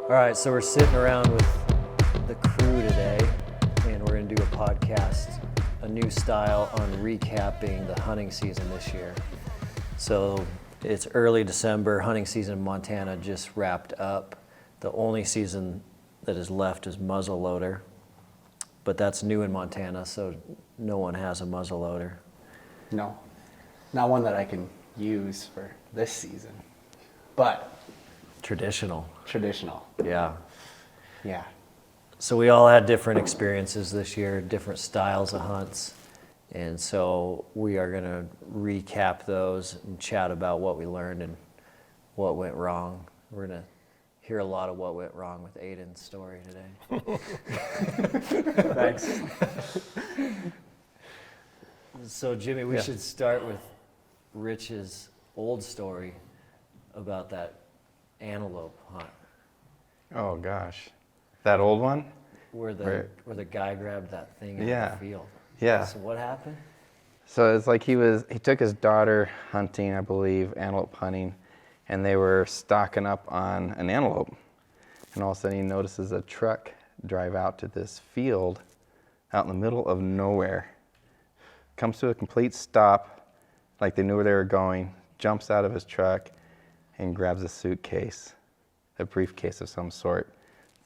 All right, so we're sitting around with the crew today, and we're going to do a podcast, a new style on recapping the hunting season this year. So it's early December, hunting season in Montana just wrapped up. The only season that is left is muzzleloader, but that's new in Montana, so no one has a muzzleloader. No, not one that I can use for this season, but Traditional. Yeah. So we all had different experiences this year, different styles of hunts. And so we are going to recap those and chat about what we learned and what went wrong. We're going to hear a lot of what went wrong with Aidan's story today. Thanks. So Jimmy, we should start with Rich's old story about that antelope hunt. Oh gosh, that old one? Where the guy grabbed that thing out of the field. Yeah. So what happened? So it's like he took his daughter hunting, I believe, antelope hunting, and they were stocking up on an antelope. And all of a sudden he notices a truck drive out to this field out in the middle of nowhere. Comes to a complete stop, like they knew where they were going, jumps out of his truck and grabs a suitcase, a briefcase of some sort,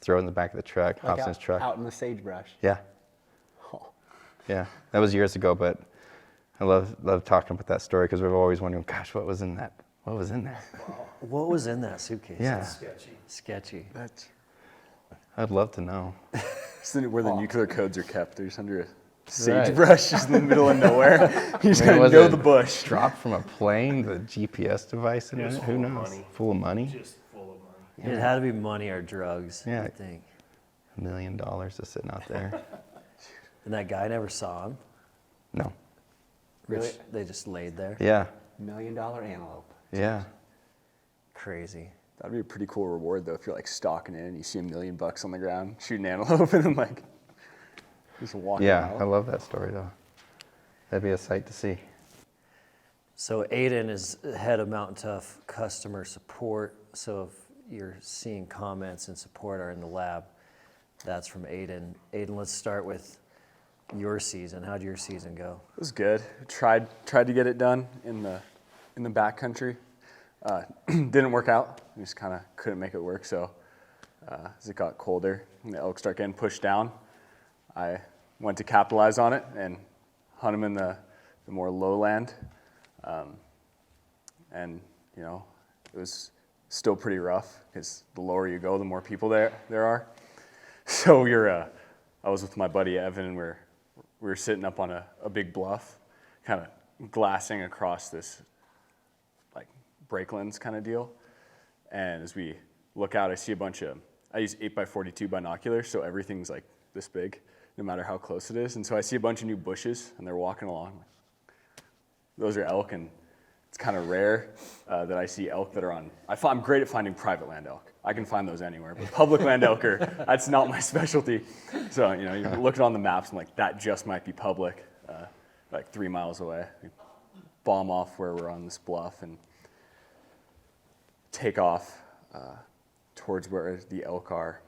throw it in the back of the truck, hops in his truck. Out in the sagebrush. Yeah. Oh. Yeah, that was years ago, but I love talking about that story because we've always wondered, gosh, what was in that? What was in there? What was in that suitcase? Yeah. Sketchy. I'd love to know. Isn't it where the nuclear codes are kept? They're just under a sagebrush, just in the middle of nowhere. You just gotta know the bush. Dropped from a plane, the GPS device in it? Who knows? Full of money? Just full of money. It had to be money or drugs, Yeah. I think. $1 million just sitting out there. And that guy never saw him. No. Really? They just laid there. Yeah. $1 million antelope. Yeah. Crazy. That'd be a pretty cool reward, though, if you're like stalking in and you see $1 million on the ground, shooting antelope, and then like just walking Yeah, I out. love that story though. That'd be a sight to see. So Aidan is head of Mountain Tough customer support. So if you're seeing comments and support are in the lab, that's from Aidan. Aidan, let's start with your season. How'd your season go? It was good. Tried to get it done in the backcountry. Didn't work out. We just kind of couldn't make it work. So as it got colder and the elk start getting pushed down, I went to capitalize on it and hunt them in the more lowland. And you know, it was still pretty rough because the lower you go, the more people there are. So I was with my buddy Evan, and we were sitting up on a big bluff, kind of glassing across this like breaklands kind of deal. And as we look out, I see I use 8x42 binoculars, so everything's like this big, no matter how close it is. And so I see a bunch of new bushes, and they're walking along. Those are elk, and it's kind of rare that I see elk that are on. I'm great at finding private land elk. I can find those anywhere, but public land elk that's not my specialty. So, you know, you're looking on the maps, and like, that just might be public, like 3 miles away. We bomb off where we're on this bluff and take off towards where the elk are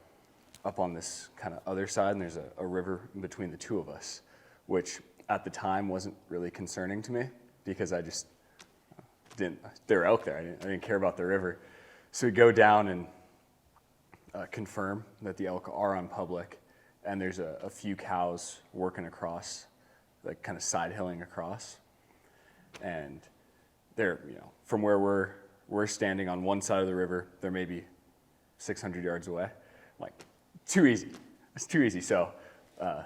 up on this kind of other side, and there's a river in between the two of us, which at the time wasn't really concerning to me because I just there were elk there. I didn't care about the river. So we go down and confirm that the elk are on public, and there's a few cows working across, like kind of side hilling across. And they're, you know, from where we're standing on one side of the river, they're maybe 600 yards away. Like, too easy. It's too easy. So I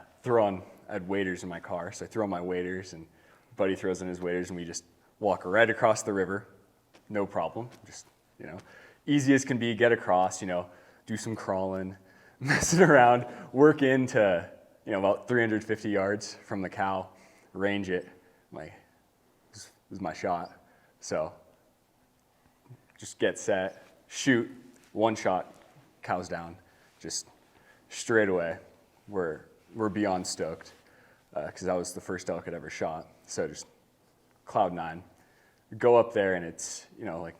had waders in my car, so I throw on my waders, and buddy throws in his waders, and we just walk right across the river, no problem. Just, you know, easy as can be, get across, you know, do some crawling, messing around, work into, you know, about 350 yards from the cow, range it. This is my shot. So just get set, shoot, one shot, cow's down, just straight away. We're beyond stoked because that was the first elk I'd ever shot. So just cloud nine. Go up there, and it's, you know, like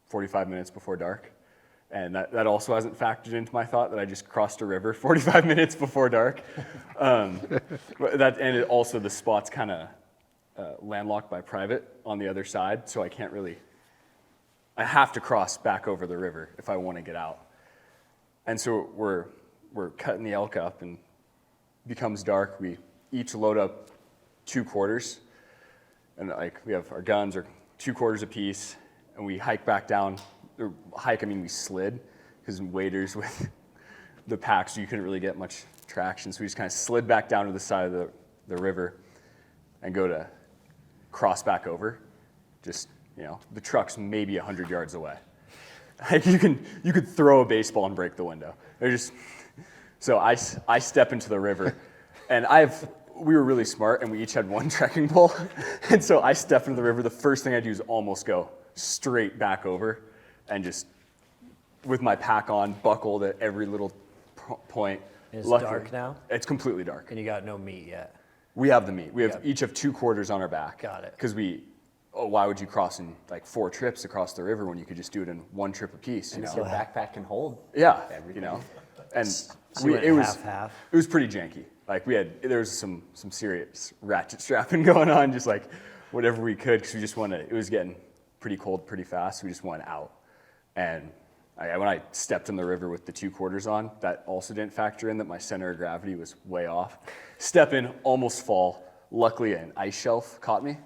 45 minutes before dark, And that also hasn't factored into my thought that I just crossed a river 45 minutes before dark. And also the spot's kind of landlocked by private on the other side, so I have to cross back over the river if I want to get out. And so we're cutting the elk up, and it becomes dark. We each load up 2 quarters, and like we have our guns are 2 quarters apiece, and we hike back down. Or hike, I mean we slid, because waders with the pack, so you couldn't really get much traction. So we just kind of slid back down to the side of the river and go to cross back over. Just, the truck's maybe 100 yards away. Like you could throw a baseball and break the window. So I step into the river, and we were really smart, and we each had 1 trekking pole. And so I step into the river. The first thing I do is almost go straight back over, and just with my pack on, buckled at every little point. It's dark now? It's completely dark. And you got no meat yet? We have the meat. We have each of 2 quarters on our back. Got it. Because why would you cross in like 4 trips across the river when you could just do it in 1 trip apiece? And your backpack can hold. Yeah, everything. And So it was half. It was pretty janky. Like there was some serious ratchet strapping going on, just like whatever we could, because we just wanted. It was getting pretty cold pretty fast. So we just wanted out. And when I stepped in the river with the 2 quarters on, that also didn't factor in that my center of gravity was way off. Step in, almost fall. Luckily, an ice shelf caught me.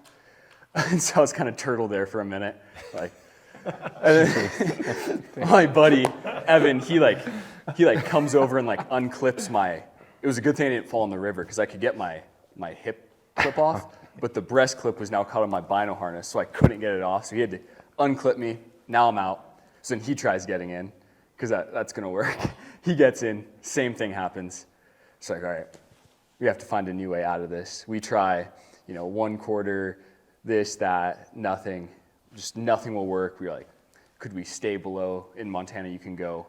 And so I was kind of turtled there for a minute. And then my buddy, Evan, he comes over and unclips it was a good thing I didn't fall in the river, because I could get my hip clip off, but the breast clip was now caught on my bino harness, so I couldn't get it off. So he had to unclip me. Now I'm out. So then he tries getting in, because that's going to work. He gets in, same thing happens. It's like, all right, we have to find a new way out of this. We try, 1 quarter, this, that, nothing. Just nothing will work. We're like, could we stay below? In Montana, you can go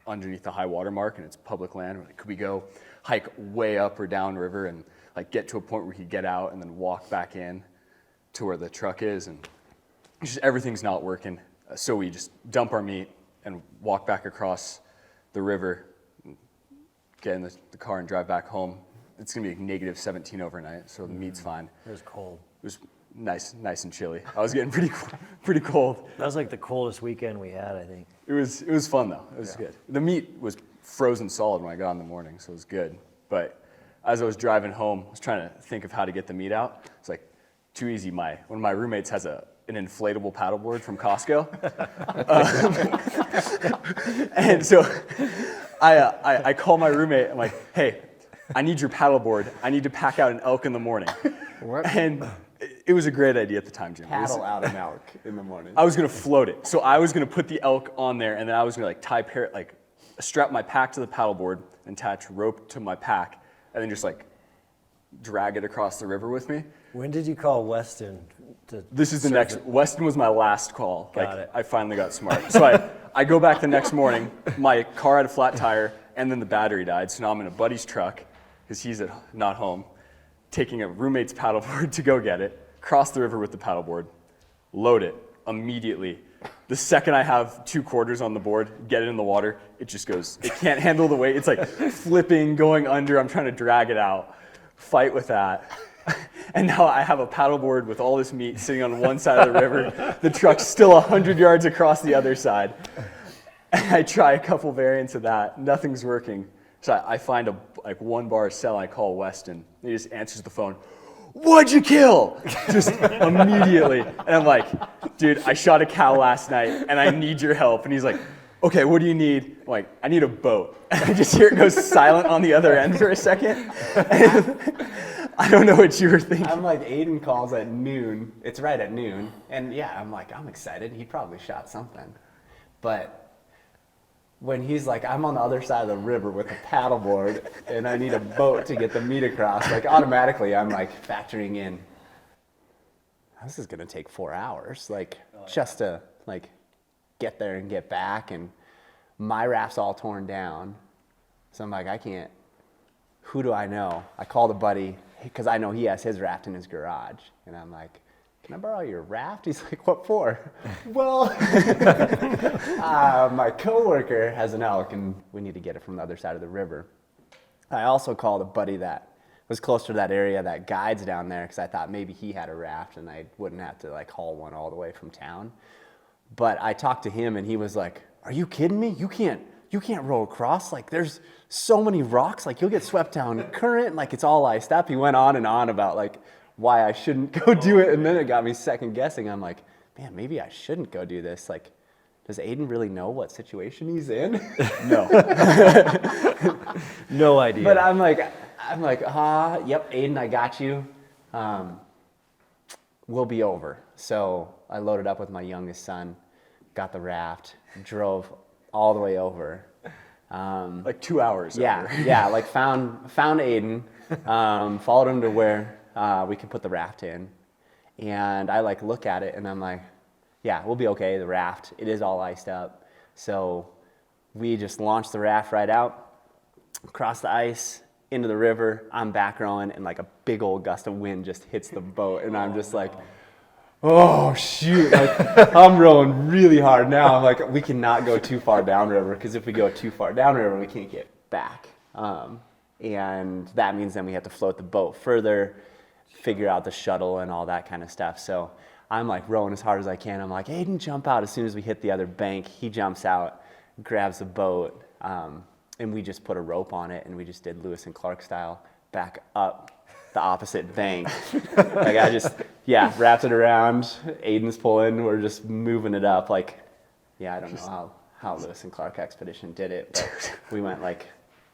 underneath the high water mark, and it's public land. We're like, could we go hike way up or down river and get to a point where we could get out and then walk back in to where the truck is? And just everything's not working. So we just dump our meat and walk back across the river, get in the car and drive back home. It's going to be negative 17 overnight, so the meat's fine. It was cold. It was nice and chilly. I was getting pretty cold. That was like the coldest weekend we had, I think. It was fun though. It was good. The meat was frozen solid when I got in the morning, so it was good. But as I was driving home, I was trying to think of how to get the meat out. It's like too easy. One of my roommates has an inflatable paddleboard from Costco. And so I call my roommate. I'm like, hey, I need your paddleboard. I need to pack out an elk in the morning. What? And it was a great idea at the time, Jim. Paddle out an elk in the morning. I was going to float it. So I was going to put the elk on there, and then I was going to strap my pack to the paddleboard and attach rope to my pack, and then just drag it across the river with me. When did you call Weston? This is the next. Weston was my last call. Got it. I finally got smart. So I go back the next morning. My car had a flat tire, and then the battery died. So now I'm in a buddy's truck, because he's not home, taking a roommate's paddleboard to go get it, cross the river with the paddleboard, load it immediately. The second I have 2 quarters on the board, get it in the water, it just goes. It can't handle the weight. It's flipping, going under. I'm trying to drag it out, fight with that. And now I have a paddleboard with all this meat sitting on one side of the river. The truck's still 100 yards across the other side. And I try a couple variants of that. Nothing's working. So I find a 1 bar cell. I call Weston. He just answers the phone. What'd you kill? Just immediately. And I'm like, dude, I shot a cow last night, and I need your help. And he's like, okay, what do you need? I'm like, I need a boat. And I just hear it go silent on the other end for a second. And I don't know what you were thinking. I'm like, Aidan calls at noon. It's right at noon. And yeah, I'm like, I'm excited. He probably shot something. But when he's like, I'm on the other side of the river with a paddleboard and I need a boat to get the meat across, automatically I'm factoring in, this is going to take 4 hours, just to get there and get back. And my raft's all torn down. So I'm like, I can't, who do I know? I called a buddy because I know he has his raft in his garage. And I'm like, can I borrow your raft? He's like, what for? Well, my coworker has an elk and we need to get it from the other side of the river. I also called a buddy that was closer to that area that guides down there because I thought maybe he had a raft and I wouldn't have to like haul one all the way from town. But I talked to him and he was like, are you kidding me? You can't row across. Like there's so many rocks, like you'll get swept down current, like it's all iced up. He went on and on about like why I shouldn't go do it. And then it got me second guessing. I'm like, man, maybe I shouldn't go do this. Like, does Aidan really know what situation he's in? No. No idea. But I'm like, yep, Aidan, I got you. We'll be over. So I loaded up with my youngest son, got the raft, drove all the way over. Like 2 hours. Yeah, over. yeah. Like found Aidan, followed him to where we could put the raft in, and I like look at it and I'm like, yeah, we'll be okay. The raft, it is all iced up. So we just launched the raft right out, across the ice, into the river. I'm back rowing and like a big old gust of wind just hits the boat and I'm just like, oh shoot, like I'm rowing really hard now. I'm like, we cannot go too far downriver because if we go too far downriver, we can't get back. And that means then we have to float the boat further, figure out the shuttle and all that kind of stuff. So I'm like rowing as hard as I can. I'm like, Aidan, jump out as soon as we hit the other bank. He jumps out, grabs the boat, and we just put a rope on it and we just did Lewis and Clark style back up the opposite bank. Like I just, wrapped it around. Aidan's pulling. We're just moving it up. Like, I don't know how Lewis and Clark expedition did it, but we went like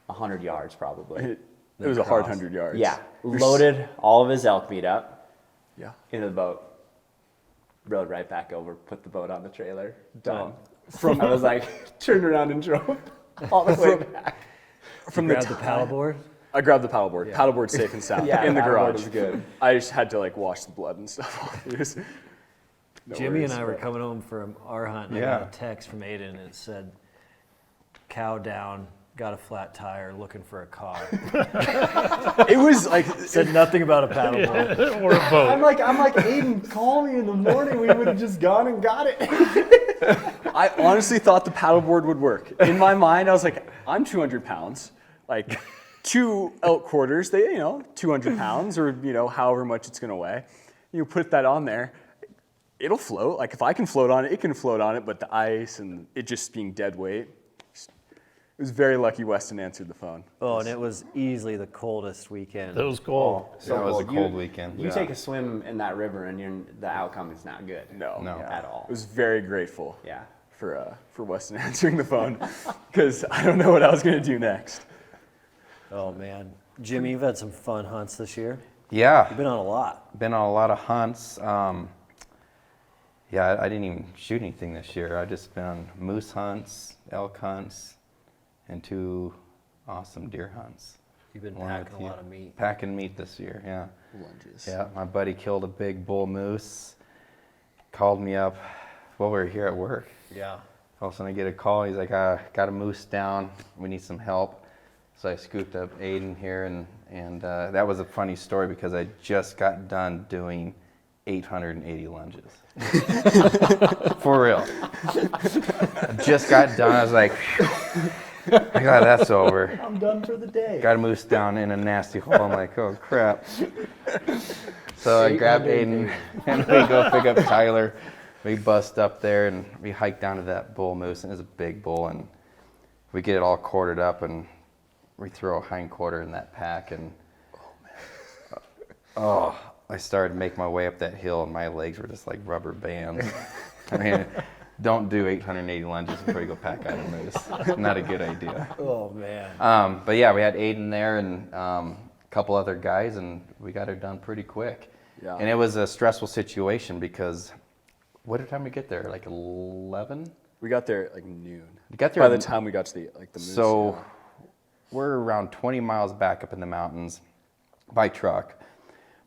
100 yards probably. It was a hard 100 yards. Yeah, loaded all of his elk meat up into the boat, rode right back over, put the boat on the trailer, done. I was like, turned around and drove all the way back. From the paddleboard? I grabbed the paddleboard. Yeah. Paddleboard safe and sound in the garage. Was good. I just had to like wash the blood and stuff off. Jimmy and I were coming home from our hunt and I got a text from Aidan and it said, cow down, got a flat tire, looking for a car. It was like said nothing about a paddleboard or a boat. I'm like, Aidan, call me in the morning. We would have just gone and got it. I honestly thought the paddleboard would work. In my mind, I was like, I'm 200 pounds. Like 2 elk quarters, they 200 pounds or however much it's gonna weigh. You put that on there, it'll float. Like if I can float on it, it can float on it. But the ice and it just being dead weight. It was very lucky Weston answered the phone. Oh, and it was easily the coldest weekend. It was cold. So that was a cold weekend. You take a swim in that river and the outcome is not good. No. At all. I was very grateful. Yeah. For Weston answering the phone because I don't know what I was gonna do next. Oh man, Jimmy, you've had some fun hunts this year. Yeah. You've been on a lot. Been on a lot of hunts. I didn't even shoot anything this year. I just been on moose hunts, elk hunts, and 2 awesome deer hunts. You've been packing a lot of meat. Packing meat this year, yeah. Lunges. Yeah, my buddy killed a big bull moose, called me up while we were here at work. Yeah. All of a sudden I get a call, he's like, got a moose down, we need some help. So I scooped up Aidan here, and that was a funny story because I just got done doing 880 lunges. For real. I just got done, I was like, I got that's over. I'm done for the day. Got a moose down in a nasty hole. I'm like, oh crap. So I grabbed Aidan and we go pick up Tyler. We bust up there and we hike down to that bull moose, and it's a big bull, and we get it all quartered up and we throw a hind quarter in that pack, and I started to make my way up that hill and my legs were just like rubber bands. I mean, don't do 880 lunges before you go pack out a moose. Not a good idea. Oh man. But yeah, we had Aidan there and a couple other guys, and we got her done pretty quick. Yeah. And it was a stressful situation because what time did we get there? Like 11? We got there at like noon. We got there by the time we got to the moose. So we're around 20 miles back up in the mountains by truck,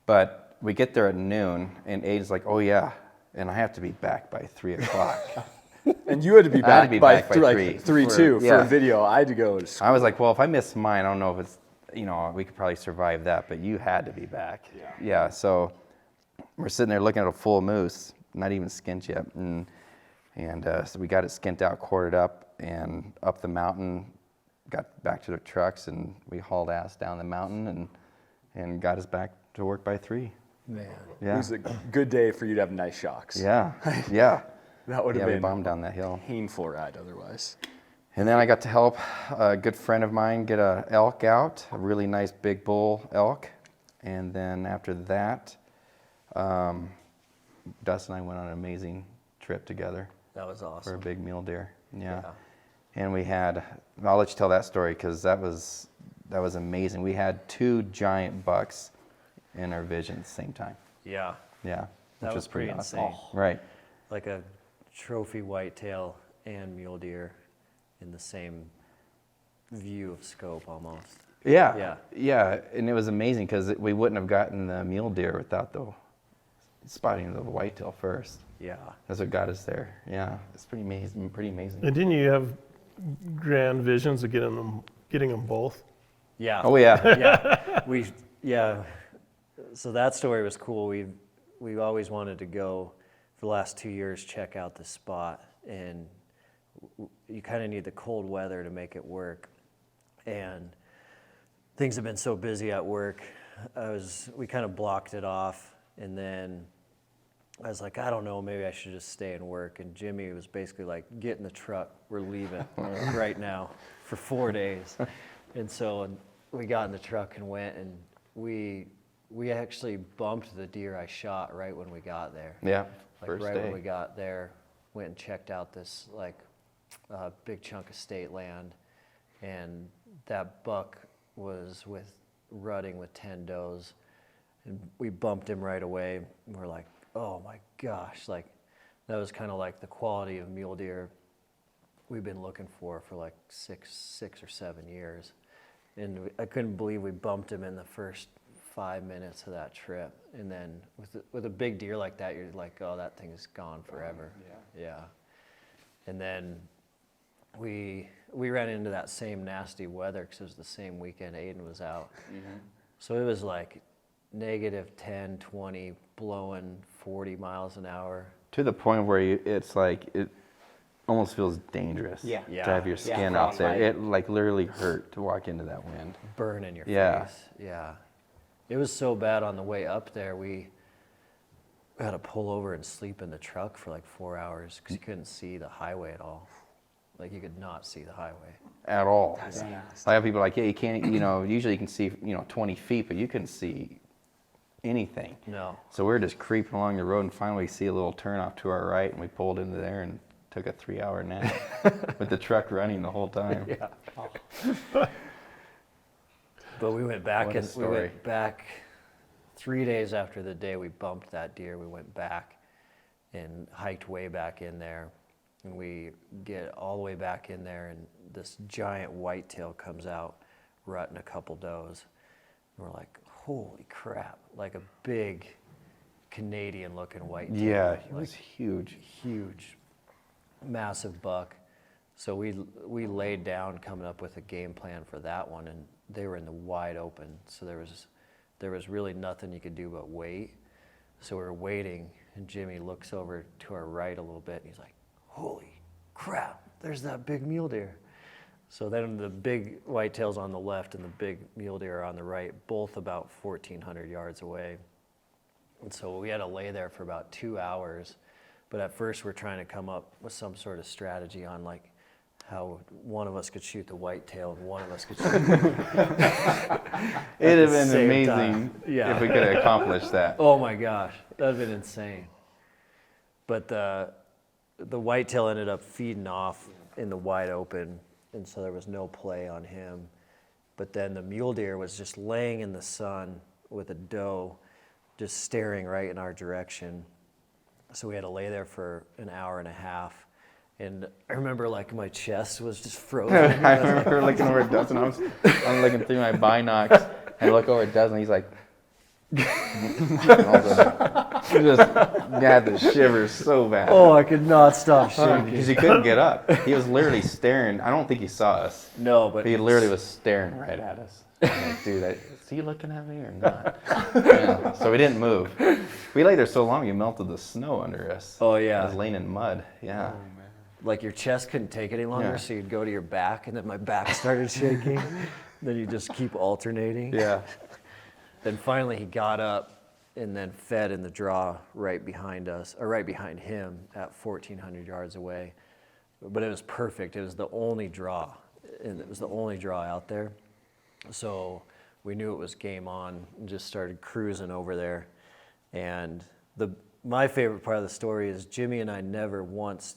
but we get there at noon, and Aidan's like, "Oh yeah, and I have to be back by 3 o'clock." And you had to be back, by 3 like 3 2 for a video. I had to go to school. I was like, well, if I miss mine, I don't know if it's, we could probably survive that, but you had to be back. Yeah. Yeah, so we're sitting there looking at a full moose, not even skinned yet, and so we got it skinned out, quartered up, and up the mountain, got back to the trucks, and we hauled ass down the mountain and got us back to work by 3. Man. Yeah. It was a good day for you to have nice shocks. Yeah. Yeah. That would have we been bombed down that hill. a painful ride otherwise. And then I got to help a good friend of mine get a elk out, a really nice big bull elk. And then after that, Dustin and I went on an amazing trip together That was for a awesome. big mule deer. Yeah. Yeah. And we had, I'll let you tell that story because that was amazing. We had 2 giant bucks in our vision at the same time. Yeah. Yeah. That Which was pretty awesome. insane. Right. Like a trophy whitetail and mule deer in the same view of scope almost. Yeah. Yeah. Yeah. And it was amazing because we wouldn't have gotten the mule deer without the spotting the whitetail first. Yeah. That's what got us there. Yeah. It's pretty amazing. Pretty amazing. And didn't you have grand visions of getting them both? Yeah. Oh yeah. Yeah. So that story was cool. We've always wanted to go for the last 2 years, check out the spot, and you kind of need the cold weather to make it work. And things have been so busy at work. We kind of blocked it off, and then I was like, I don't know, maybe I should just stay and work. And Jimmy was basically like, get in the truck, we're leaving right now for 4 days. And so we got in the truck and went, and we actually bumped the deer I shot right when we got there. Yeah. Like First right day. when we got there, went and checked out this big chunk of state land, and that buck was rutting with 10 does, and we bumped him right away. And we're like, oh my gosh, like that was kind of like the quality of mule deer we've been looking for like six or 7 years, and I couldn't believe we bumped him in the first 5 minutes of that trip. And then with a big deer like that, you're like, oh, that thing is gone forever. Yeah. And then we ran into that same nasty weather because it was the same weekend Aidan was out. Mm-hmm. So it was like negative 10, 20, blowing 40 miles an hour. To the point where it's like it almost feels dangerous. Yeah. To have your skin out there. frostbite. It like literally hurt to walk into that wind. Burn in your Yeah. face. Yeah. It was so bad on the way up there, we had to pull over and sleep in the truck for like 4 hours because you couldn't see the highway at all. Like you could not see the highway. At all. That's nasty. I have people like, yeah, you can't, usually you can see, 20 feet, but you couldn't see anything. No. So we were just creeping along the road, and finally we see a little turnoff to our right, and we pulled into there and took a 3-hour nap with the truck running the whole time. Yeah. But we went back, What a and we story. went back 3 days after the day we bumped that deer. We went back and hiked way back in there, and we get all the way back in there, and this giant whitetail comes out, rutting a couple does. And we're like, holy crap, like a big Canadian-looking whitetail. Yeah, it Like, was huge. huge, massive buck. So we laid down coming up with a game plan for that one, and they were in the wide open. So there was really nothing you could do but wait. So we were waiting, and Jimmy looks over to our right a little bit, and he's like, holy crap, there's that big mule deer. So then the big whitetail's on the left and the big mule deer are on the right, both about 1,400 yards away. And so we had to lay there for about 2 hours. But at first we're trying to come up with some sort of strategy on like how one of us could shoot the whitetail and one of us could shoot It'd have the been same amazing time. Yeah. if we could have accomplished that. Oh my gosh, that'd been insane. But the whitetail ended up feeding off in the wide open, and so there was no play on him. But then the mule deer was just laying in the sun with a doe just staring right in our direction. So we had to lay there for an hour and a half. And I remember like my chest was just frozen. I remember looking over at Dustin. I'm looking through my binocs, and I look over at Dustin. He's like, Just got the shivers so bad. Oh, I could not stop shaking. Because he couldn't get up. He was literally staring. I don't think he saw us. No, but He literally was staring right at us. I'm like, dude, is he looking at me or not? Yeah. So we didn't move. We lay there so long, you melted the snow under us. Oh, I yeah. was laying in mud. Yeah. Like your chest couldn't take it any longer, Yeah. so you'd go to your back, and then my back started shaking. Then you just keep alternating. Yeah. Then finally he got up and then fed in the draw right behind us, or right behind him at 1,400 yards away. But it was perfect. It was the only draw, and it was the only draw out there. So we knew it was game on and just started cruising over there. And my favorite part of the story is Jimmy and I never once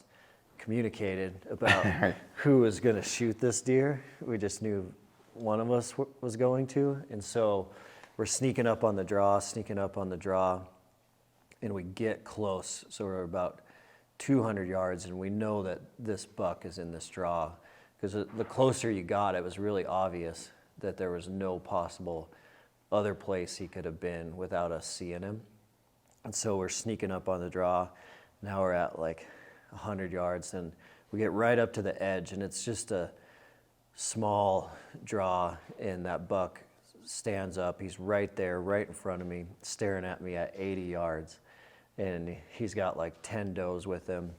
communicated about who was going to shoot this deer. We just knew one of us was going to. And so we're sneaking up on the draw, and we get close. So we're about 200 yards, and we know that this buck is in this draw. Because the closer you got, it was really obvious that there was no possible other place he could have been without us seeing him. And so we're sneaking up on the draw. Now we're at like 100 yards, and we get right up to the edge, and it's just a small draw, and that buck stands up. He's right there, right in front of me, staring at me at 80 yards. And he's got like 10 does with him.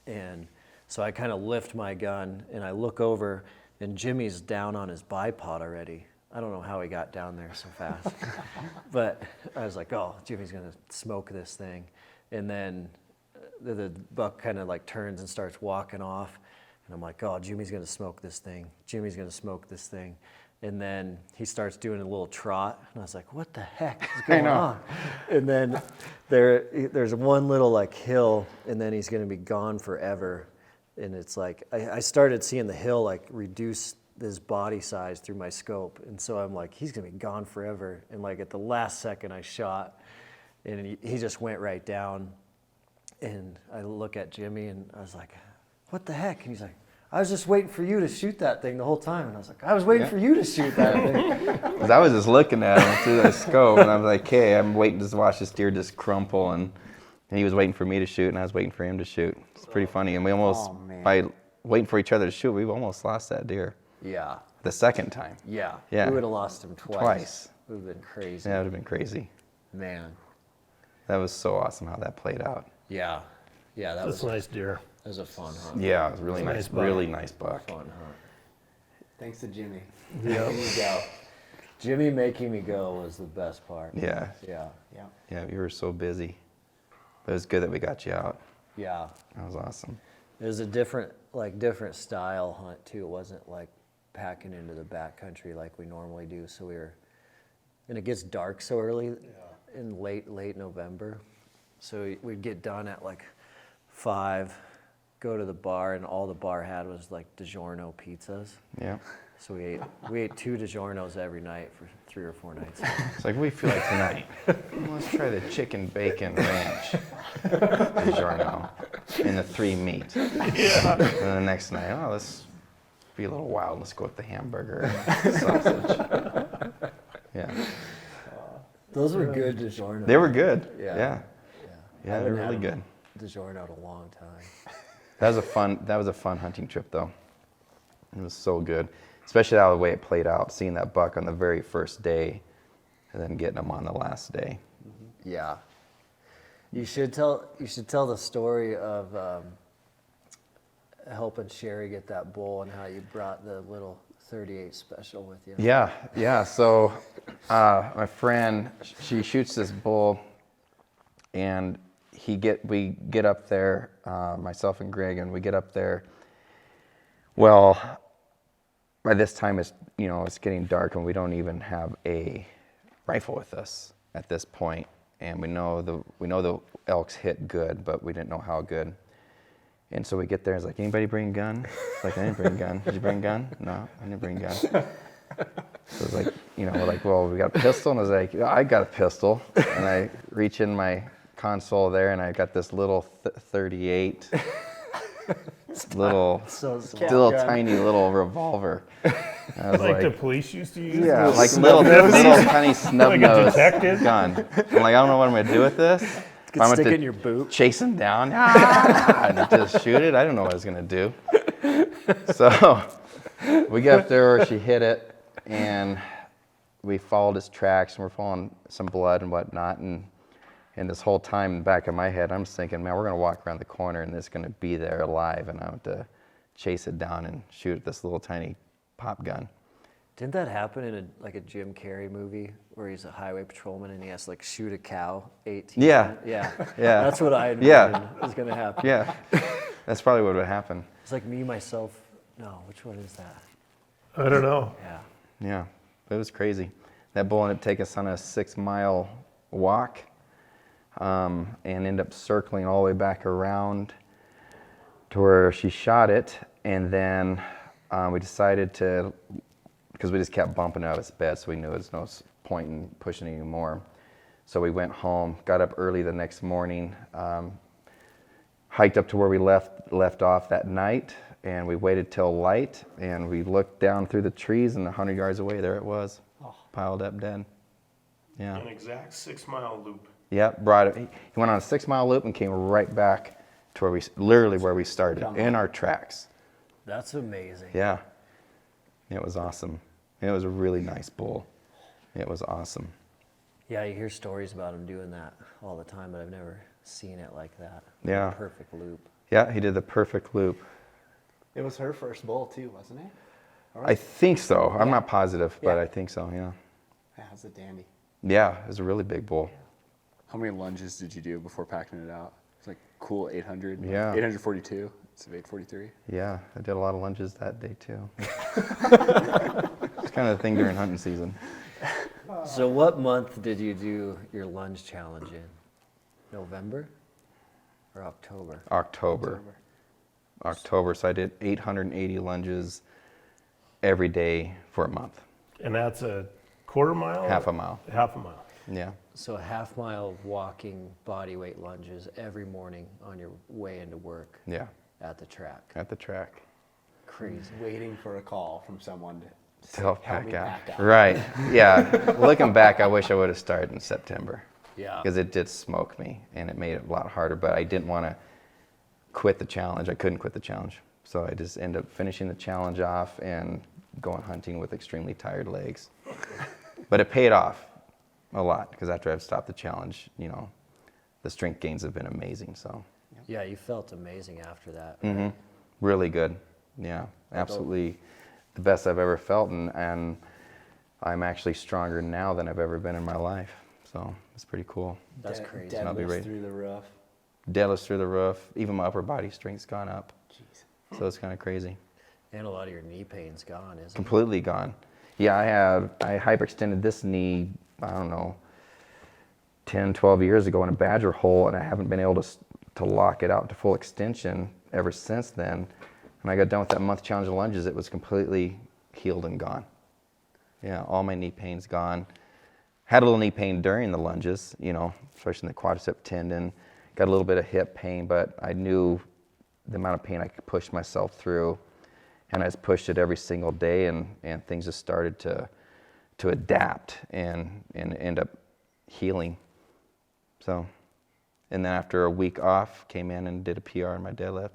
And so I kind of lift my gun, and I look over, and Jimmy's down on his bipod already. I don't know how he got down there so fast. But I was like, oh, Jimmy's going to smoke this thing. And then the buck kind of like turns and starts walking off. And I'm like, oh, Jimmy's going to smoke this thing. Jimmy's going to smoke this thing. And then he starts doing a little trot. And I was like, what the heck is going on? And then there's one little like hill, and then he's going to be gone forever. And it's like, I started seeing the hill like reduce his body size through my scope. And so I'm like, he's going to be gone forever. And like at the last second I shot, and he just went right down. And I look at Jimmy, and I was like, what the heck? And he's like, I was just waiting for you to shoot that thing the whole time. And I was like, I was waiting for you to shoot that thing. Because I was just looking at him through the scope, and I was like, hey, I'm waiting to watch this deer just crumple. And he was waiting for me to shoot, and I was waiting for him to shoot. It's pretty funny. And we almost, by waiting for each other to shoot, we almost lost that deer. Yeah. The second time. Yeah. Yeah. We would have lost him twice. It would have been crazy. Yeah, it would have been crazy. Man. That was so awesome how that played out. Yeah. Yeah, that That's was a nice deer. That was a fun hunt. Yeah, it was really nice, Nice buck. really nice buck. Fun hunt. Thanks to Jimmy. Yeah. Making me go. Jimmy making me go was the best part. Yeah, Yeah. Yeah. yeah, you were so busy. But it was good that we got you out. Yeah. That was awesome. It was a different style hunt too. It wasn't like packing into the backcountry like we normally do. So and it gets dark so early in late November. So we'd get done at like 5, go to the bar, and all the bar had was like DiGiorno pizzas. Yeah. So we ate 2 DiGiornos every night for 3 or 4 nights. It's like, what do you feel like tonight? Let's try the chicken bacon ranch DiGiorno and the 3 meat. Yeah. And then the next night, let's be a little wild. Let's go with the hamburger and sausage. Yeah. Those were good DiGiornos. They were good. Yeah. Yeah. I Yeah, they're haven't really had good. DiGiorno in a long time. That was a fun hunting trip though. It was so good. Especially how the way it played out, seeing that buck on the very first day and then getting him on the last day. Yeah. You should tell the story of helping Sherry get that bull and how you brought the little 38 special with you. Yeah. So my friend, she shoots this bull, and we get up there, myself and Greg, and we get up there. Well, by this time it's getting dark, and we don't even have a rifle with us at this point. And we know the elks hit good, but we didn't know how good. And so we get there, and it's like, anybody bring a gun? It's like, I didn't bring a gun. Did you bring a gun? No, I didn't bring a gun. So it's like, we're like, well, we got a pistol? And I was like, I got a pistol. And I reach in my console there, and I got this little 38. little, So small. little gun. tiny little revolver. I was Like the like, police used to use? yeah, Those like snub little noses? tiny snub Like a nose detective? gun. I'm like, I don't know what I'm gonna do with this. If Could I'm stick to it in your boot. chase him down, and just shoot it. I don't know what I was gonna do. So we get up there where she hit it, and we followed his tracks, and we're following some blood and whatnot. And this whole time in the back of my head, I'm just thinking, man, we're gonna walk around the corner, and it's gonna be there alive, and I have to chase it down and shoot at this little tiny pop gun. Didn't that happen in a Jim Carrey movie where he's a highway patrolman and he has to like shoot a cow 18? Yeah. Yeah. Yeah. That's what I Yeah. imagined was gonna happen. Yeah, that's probably what would happen. It's like me, myself. No, which one is that? I don't know. Yeah. Yeah, it was crazy. That bull ended up taking us on a 6-mile walk and ended up circling all the way back around to where she shot it. And then we decided to, because we just kept bumping out of its bed, so we knew there was no point in pushing anymore. So we went home, got up early the next morning, hiked up to where we left off that night, and we waited till light, and we looked down through the trees, and 100 yards away, there it was, piled up dead. Yeah. An exact 6-mile loop. Yep, brought it. He went on a 6-mile loop and came right back to where literally where we started, in our tracks. That's amazing. Yeah. It was awesome. It was a really nice bull. It was awesome. Yeah, you hear stories about him doing that all the time, but I've never seen it like that. Yeah. Perfect loop. Yeah, he did the perfect loop. It was her first bull too, wasn't it? Or I think so. I'm Yeah. not positive, but Yeah. I think so, yeah. Yeah, it was a dandy. Yeah, it was a really big bull. How many lunges did you do before packing it out? It's like cool 800. Yeah. 842 instead of 843. Yeah, I did a lot of lunges that day too. It's kind of the thing during hunting season. So what month did you do your lunge challenge in? November or October? October, so I did 880 lunges every day for a month. And that's a quarter mile? Half a mile. Half a mile. Yeah. So a half mile walking body weight lunges every morning on your way into work Yeah, at the track. at the track. Crazy. Waiting for a call from someone to To help help pack me out. back out. Right. Yeah. Looking back, I wish I would have started in September Yeah. because it did smoke me and it made it a lot harder. But I didn't want to quit the challenge. I couldn't quit the challenge, so I just ended up finishing the challenge off and going hunting with extremely tired legs. But it paid off a lot because after I've stopped the challenge, you know, the strength gains have been amazing. So Yeah, you felt amazing after that. Right? really good. Yeah, absolutely the best I've ever felt, and I'm actually stronger now than I've ever been in my life. So it's pretty cool. That's crazy. I'll be Deadlifts ready. through the roof. Deadlifts through the roof. Even my upper body strength's gone up. Jeez. So it's kind of crazy. And a lot of your knee pain's gone, isn't it? Completely gone. Yeah, I hyperextended this knee, I don't know, 10, 12 years ago in a badger hole, and I haven't been able to lock it out to full extension ever since then. When I got done with that month challenge of lunges, it was completely healed and gone. Yeah, all my knee pain's gone. Had a little knee pain during the lunges, you know, especially in the quadricep tendon. Got a little bit of hip pain, but I knew the amount of pain I could push myself through. And I just pushed it every single day, and things just started to adapt and end up healing. So, and then after a week off, came in and did a PR in my deadlift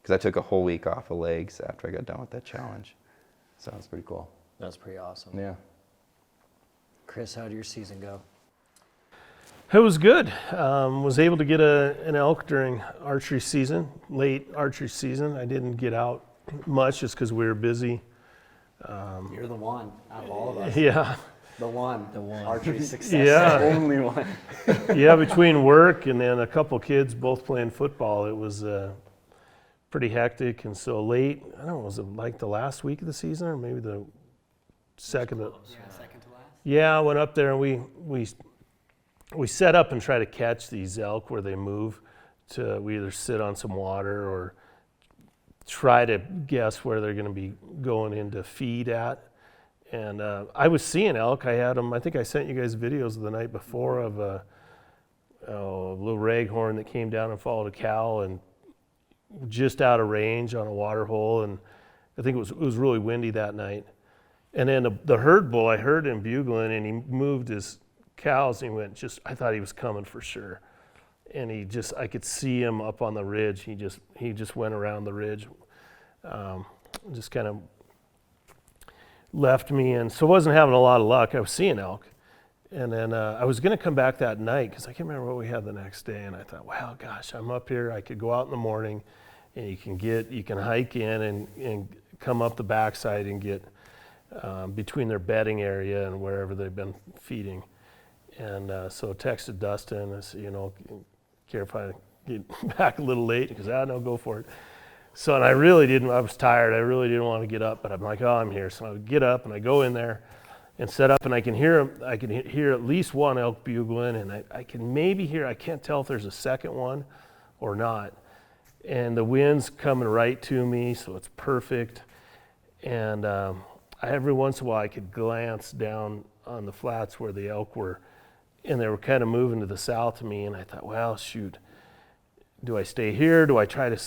because I took a whole week off of legs after I got done with that challenge. So it's pretty cool. That's pretty awesome. Yeah. Chris, how did your season go? It was good. Was able to get an elk during archery season, late archery season. I didn't get out much just because we were busy. You're the one out of all of us. Yeah. The one. The one. Archery success. Yeah. Only one. Yeah, between work and then a couple kids both playing football, it was pretty hectic. And so late, I don't know, was it like the last week of the season or maybe the second? Yeah, second to last. Yeah, I went up there and we set up and try to catch these elk where they move. We either sit on some water or try to guess where they're going to be going in to feed at. And I was seeing elk. I had them. I think I sent you guys videos the night before of a little raghorn that came down and followed a cow and just out of range on a water hole, and I think it was really windy that night. And then the herd bull, I heard him bugling, and he moved his cows, and he went I thought he was coming for sure. And I could see him up on the ridge. He just went around the ridge, just kind of left me, and so I wasn't having a lot of luck. I was seeing elk, and then I was going to come back that night because I can't remember what we had the next day, and I thought, wow, gosh, I'm up here. I could go out in the morning, and you can hike in and come up the backside and get between their bedding area and wherever they've been feeding. And so texted Dustin, I said, care if I get back a little late? Because no, go for it. So, and I was tired. I really didn't want to get up, but I'm like, I'm here. So I would get up and I go in there and set up, and I can hear at least one elk bugling, and I can maybe hear, I can't tell if there's a second one or not. And the wind's coming right to me, so it's perfect. And every once in a while I could glance down on the flats where the elk were, and they were kind of moving to the south of me, and I thought, well, shoot, do I stay here? Do I try to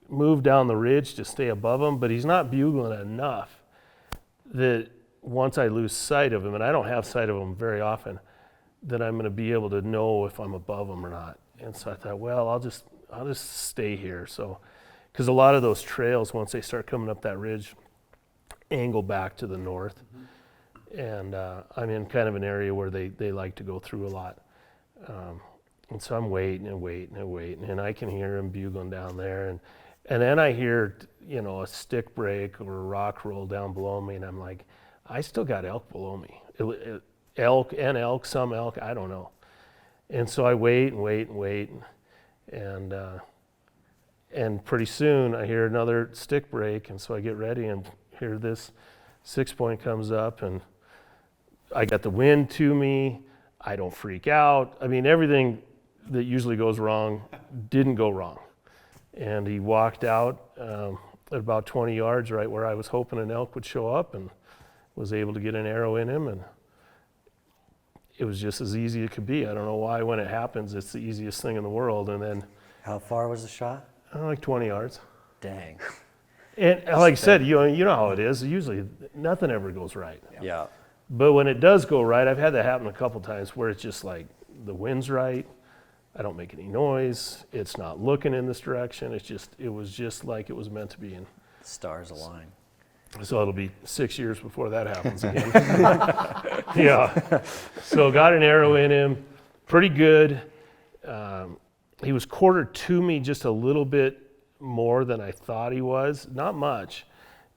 move down the ridge to stay above him? But he's not bugling enough that once I lose sight of him, and I don't have sight of him very often, that I'm going to be able to know if I'm above him or not. And so I thought, well, I'll just stay here. So, because a lot of those trails, once they start coming up that ridge, angle back to the north. And I'm in kind of an area where they like to go through a lot. And so I'm waiting, and I can hear him bugling down there. And then I hear, a stick break or a rock roll down below me, and I'm like, I still got elk below me. Some elk, I don't know. And so I wait, and pretty soon I hear another stick break, and so I get ready and hear this 6-point comes up, and I got the wind to me. I don't freak out. I mean, everything that usually goes wrong didn't go wrong. And he walked out at about 20 yards, right where I was hoping an elk would show up, and was able to get an arrow in him. And it was just as easy as it could be. I don't know why when it happens, it's the easiest thing in the world. And then, How far was the shot? like 20 yards. Dang. And like I said, you know how it is. Usually nothing ever goes right. Yeah. But when it does go right, I've had that happen a couple times where it's just like the wind's right, I don't make any noise, it's not looking in this direction, it was just like it was meant to be. And Stars align. so it'll be 6 years before that happens again. Yeah. So got an arrow in him, pretty good. He was quartered to me just a little bit more than I thought he was, not much.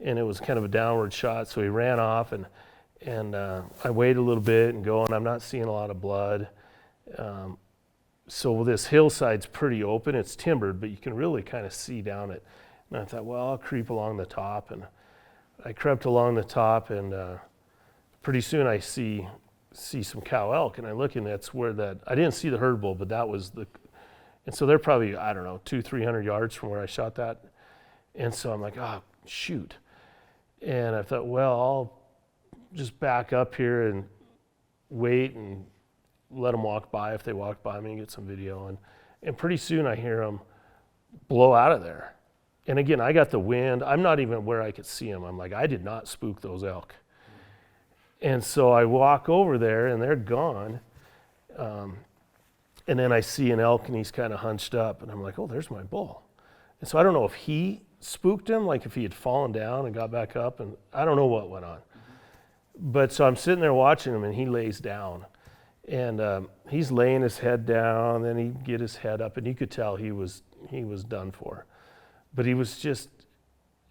And it was kind of a downward shot, so he ran off, and I waited a little bit and go, and I'm not seeing a lot of blood. So this hillside's pretty open. It's timbered, but you can really kind of see down it. And I thought, well, I'll creep along the top. And I crept along the top, and pretty soon I see some cow elk, and I look, and that's where I didn't see the herd bull, but that was and so they're probably, 200-300 yards from where I shot that. And so I'm like, oh, shoot. And I thought, well, I'll just back up here and wait and let them walk by if they walk by me and get some video. And pretty soon I hear them blow out of there. And again, I got the wind. I'm not even where I could see them. I'm like, I did not spook those elk. And so I walk over there, and they're gone. And then I see an elk, and he's kind of hunched up. And I'm like, oh, there's my bull. And so I don't know if he spooked him, like if he had fallen down and got back up. And I don't know what went on. But so I'm sitting there watching him, and he lays down. And he's laying his head down, then he'd get his head up, and you could tell he was done for. But he was just,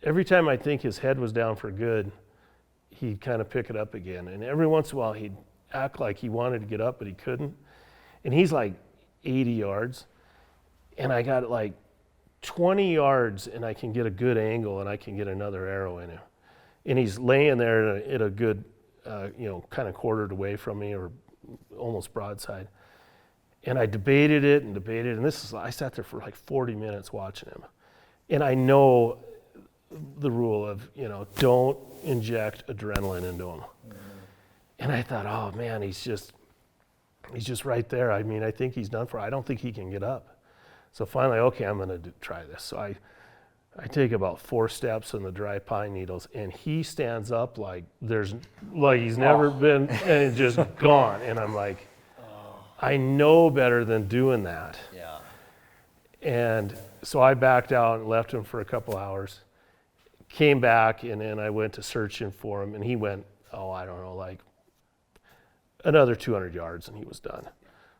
every time I think his head was down for good, he'd kind of pick it up again. And every once in a while, he'd act like he wanted to get up, but he couldn't. And he's like 80 yards, and I got like 20 yards, and I can get a good angle, and I can get another arrow in him. And he's laying there at a good, kind of quartered away from me, or almost broadside. And I debated it, and I sat there for like 40 minutes watching him. And I know the rule of, don't inject adrenaline into him. Mm-hmm. And I thought, oh man, he's just right there. I mean, I think he's done for. I don't think he can get up. So finally, okay, I'm gonna try this. So I take about 4 steps in the dry pine needles, and he stands up like he's never been, and just gone. And I'm like, I know better than doing that. Yeah. And so I backed out and left him for a couple hours. Came back, and then I went to searching for him, and he went, I don't know, like another 200 yards, and he was done.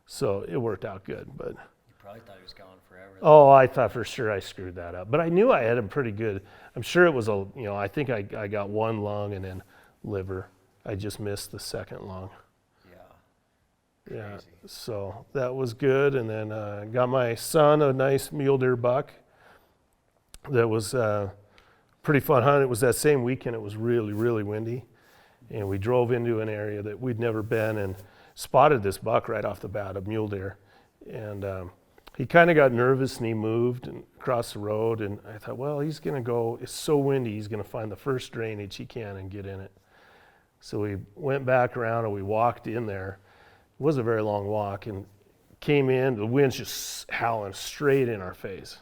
So it worked out good, but. You probably thought he was gone forever. Oh, I thought for sure I screwed that up, but I knew I had him pretty good. I'm sure it was I think I got 1 lung and then liver. I just missed the 2nd lung. Yeah. Yeah, Crazy. so that was good, and then got my son a nice mule deer buck. That was pretty fun hunt. It was that same weekend. It was really, really windy, and we drove into an area that we'd never been and spotted this buck right off the bat, a mule deer, and he kind of got nervous and he moved and across the road, and I thought, well, he's gonna go. It's so windy, he's gonna find the first drainage he can and get in it. So we went back around and we walked in there. It was a very long walk, and came in. The wind's just howling straight in our face,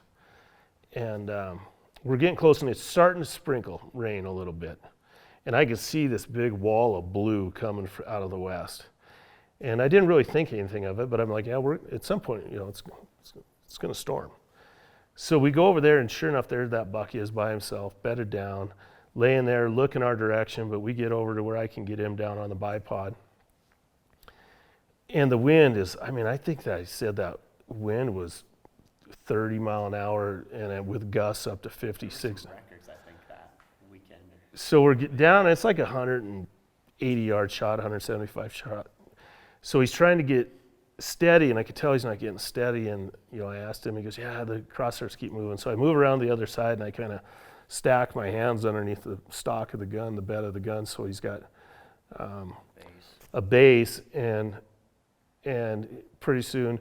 and we're getting close, and it's starting to sprinkle rain a little bit, and I could see this big wall of blue coming out of the west, and I didn't really think anything of it, but I'm like, yeah, we're at some point, it's going to storm. So we go over there, and sure enough, there that buck is by himself, bedded down, laying there, looking our direction, but we get over to where I can get him down on the bipod. And the wind is, I think that I said that wind was 30 mile an hour, and with gusts up to 56. Records, I think, that weekend. So we're down, it's like a 180-yard shot, 175 shot. So he's trying to get steady, and I could tell he's not getting steady, and I asked him, he goes, yeah, the crosshairs keep moving. So I move around the other side, and I kind of stack my hands underneath the stock of the gun, the bed of the gun, so he's got a base, and pretty soon,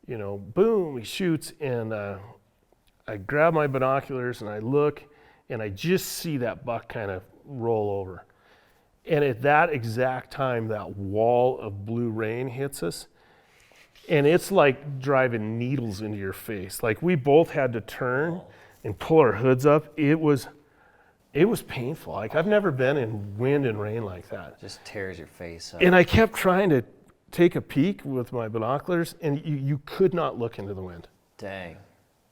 boom, he shoots, and I grab my binoculars and I look, and I just see that buck kind of roll over. And at that exact time, that wall of blue rain hits us, and it's like driving needles into your face. Like, we both had to turn and pull our hoods up. It was painful. Like, I've never been in wind and rain like that. Just tears your face up. And I kept trying to take a peek with my binoculars, and you could not look into the wind. Dang.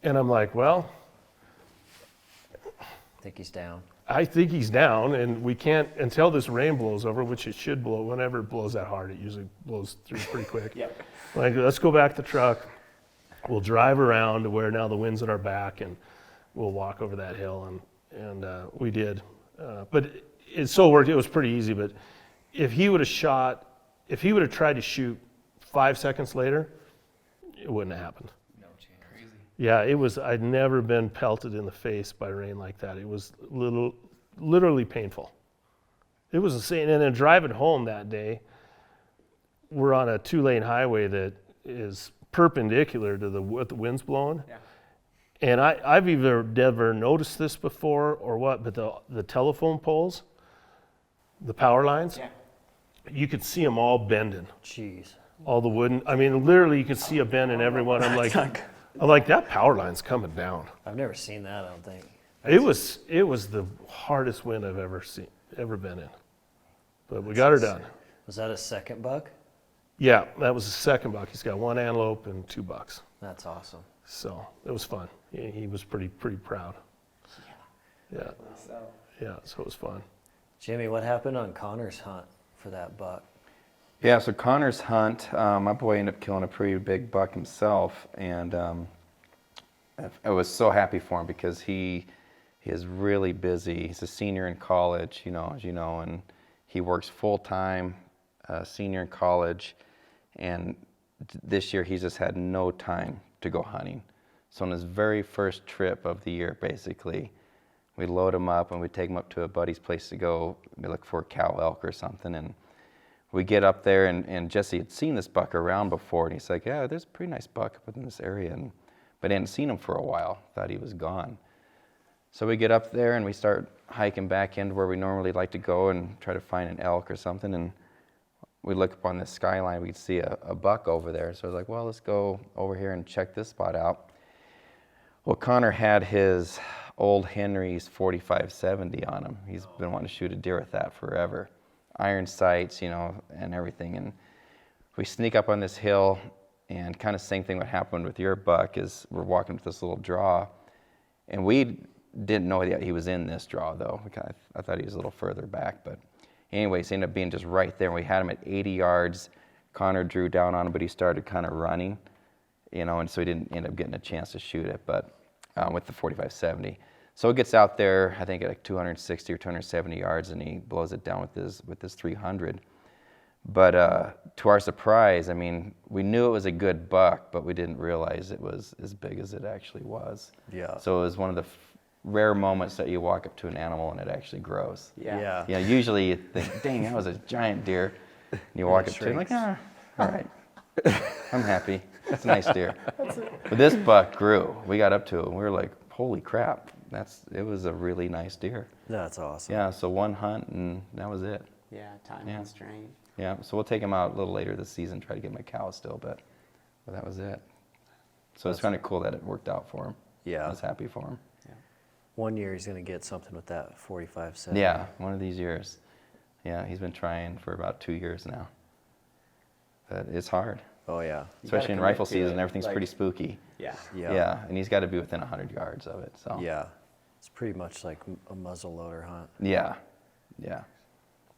And I'm like, well, Think he's down. I think he's down, and we can't, until this rain blows over, which it should blow. Whenever it blows that hard, it usually blows through pretty quick. Yep. Like, let's go back to the truck. We'll drive around to where now the wind's at our back, and we'll walk over that hill, and we did. But it so worked. It was pretty easy, but if he would have tried to shoot 5 seconds later, it wouldn't have happened. No chance. Crazy. Yeah, I'd never been pelted in the face by rain like that. It was literally painful. It was insane. And then driving home that day, we're on a 2-lane highway that is perpendicular to what the wind's blowing. Yeah. And I've either never noticed this before or what, but the telephone poles, the power lines, Yeah. you could see them all bending. Jeez. All the wooden, literally you could see a bend in every one. I'm like, that power line's coming down. I've never seen that, I don't think. It was the hardest wind I've ever been in. But we got her done. Was that a second buck? Yeah, that was the second buck. He's got 1 antelope and 2 bucks. That's awesome. So it was fun. He was pretty proud. Yeah. So, Yeah, so it was fun. Jimmy, what happened on Connor's hunt for that buck? Yeah, so Connor's hunt, my boy ended up killing a pretty big buck himself, and I was so happy for him because he is really busy. He's a senior in college, as you know, and he works full-time, senior in college, and this year he's just had no time to go hunting. So on his very first trip of the year, basically, we load him up and we take him up to a buddy's place to go look for a cow elk or something, and we get up there, and Jesse had seen this buck around before, and he's like, yeah, there's a pretty nice buck up in this area, but I hadn't seen him for a while, thought he was gone. So we get up there and we start hiking back into where we normally like to go and try to find an elk or something, and we look up on the skyline, we could see a buck over there, so I was like, well, let's go over here and check this spot out. Well, Connor had his old Henry's 45-70 on him. He's been wanting to shoot a deer with that forever. Iron sights, you know, and everything. And we sneak up on this hill, and kind of same thing what happened with your buck is we're walking with this little draw, and we didn't know that he was in this draw though. I thought he was a little further back, but anyways, he ended up being just right there. We had him at 80 yards. Connor drew down on him, but he started kind of running, you know, and so he didn't end up getting a chance to shoot it, but with the 45-70. So it gets out there, I think at like 260 or 270 yards, and he blows it down with his 300. But to our surprise, I mean, we knew it was a good buck, but we didn't realize it was as big as it actually was. Yeah. So it was one of the rare moments that you walk up to an animal and it actually grows. Yeah. Yeah, usually you think, dang, that was a giant deer. And you walk up to it like, all right, I'm happy. That's a nice deer. But this buck grew. We got up to it and we were like, holy crap, it was a really nice deer. That's awesome. Yeah, so one hunt and that was it. Yeah, time Yeah. constraint. Yeah, so we'll take him out a little later this season, try to get my cow still, but that was it. So it's kind of cool that it worked out for him. Yeah. I was happy for him. One year he's going to get something with that 45-70. Yeah, one of these years. Yeah, he's been trying for about 2 years now. But it's hard, Oh, yeah. You especially gotta in commit rifle to season. it, Everything's like- pretty spooky. Yeah. Yeah. And he's got to be within 100 yards of it. So Yeah. It's pretty much like a muzzle loader hunt. yeah, yeah.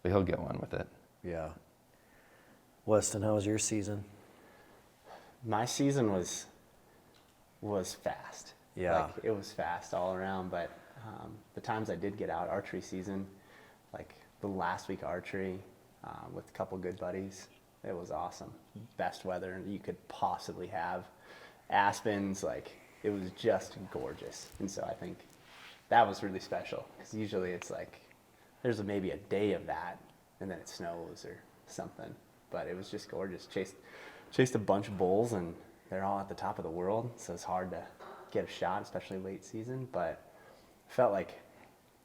But he'll get one with it. Yeah. Weston, how was your season? My season was fast. Yeah. Like, it was fast all around, but the times I did get out, archery season, like the last week archery with a couple good buddies, it was awesome. Best weather you could possibly have. Aspens, like, it was just gorgeous. And so I think that was really special, because usually it's like there's maybe a day of that and then it snows or something, but it was just gorgeous. Chased a bunch of bulls and they're all at the top of the world, so it's hard to get a shot, especially late season, but felt like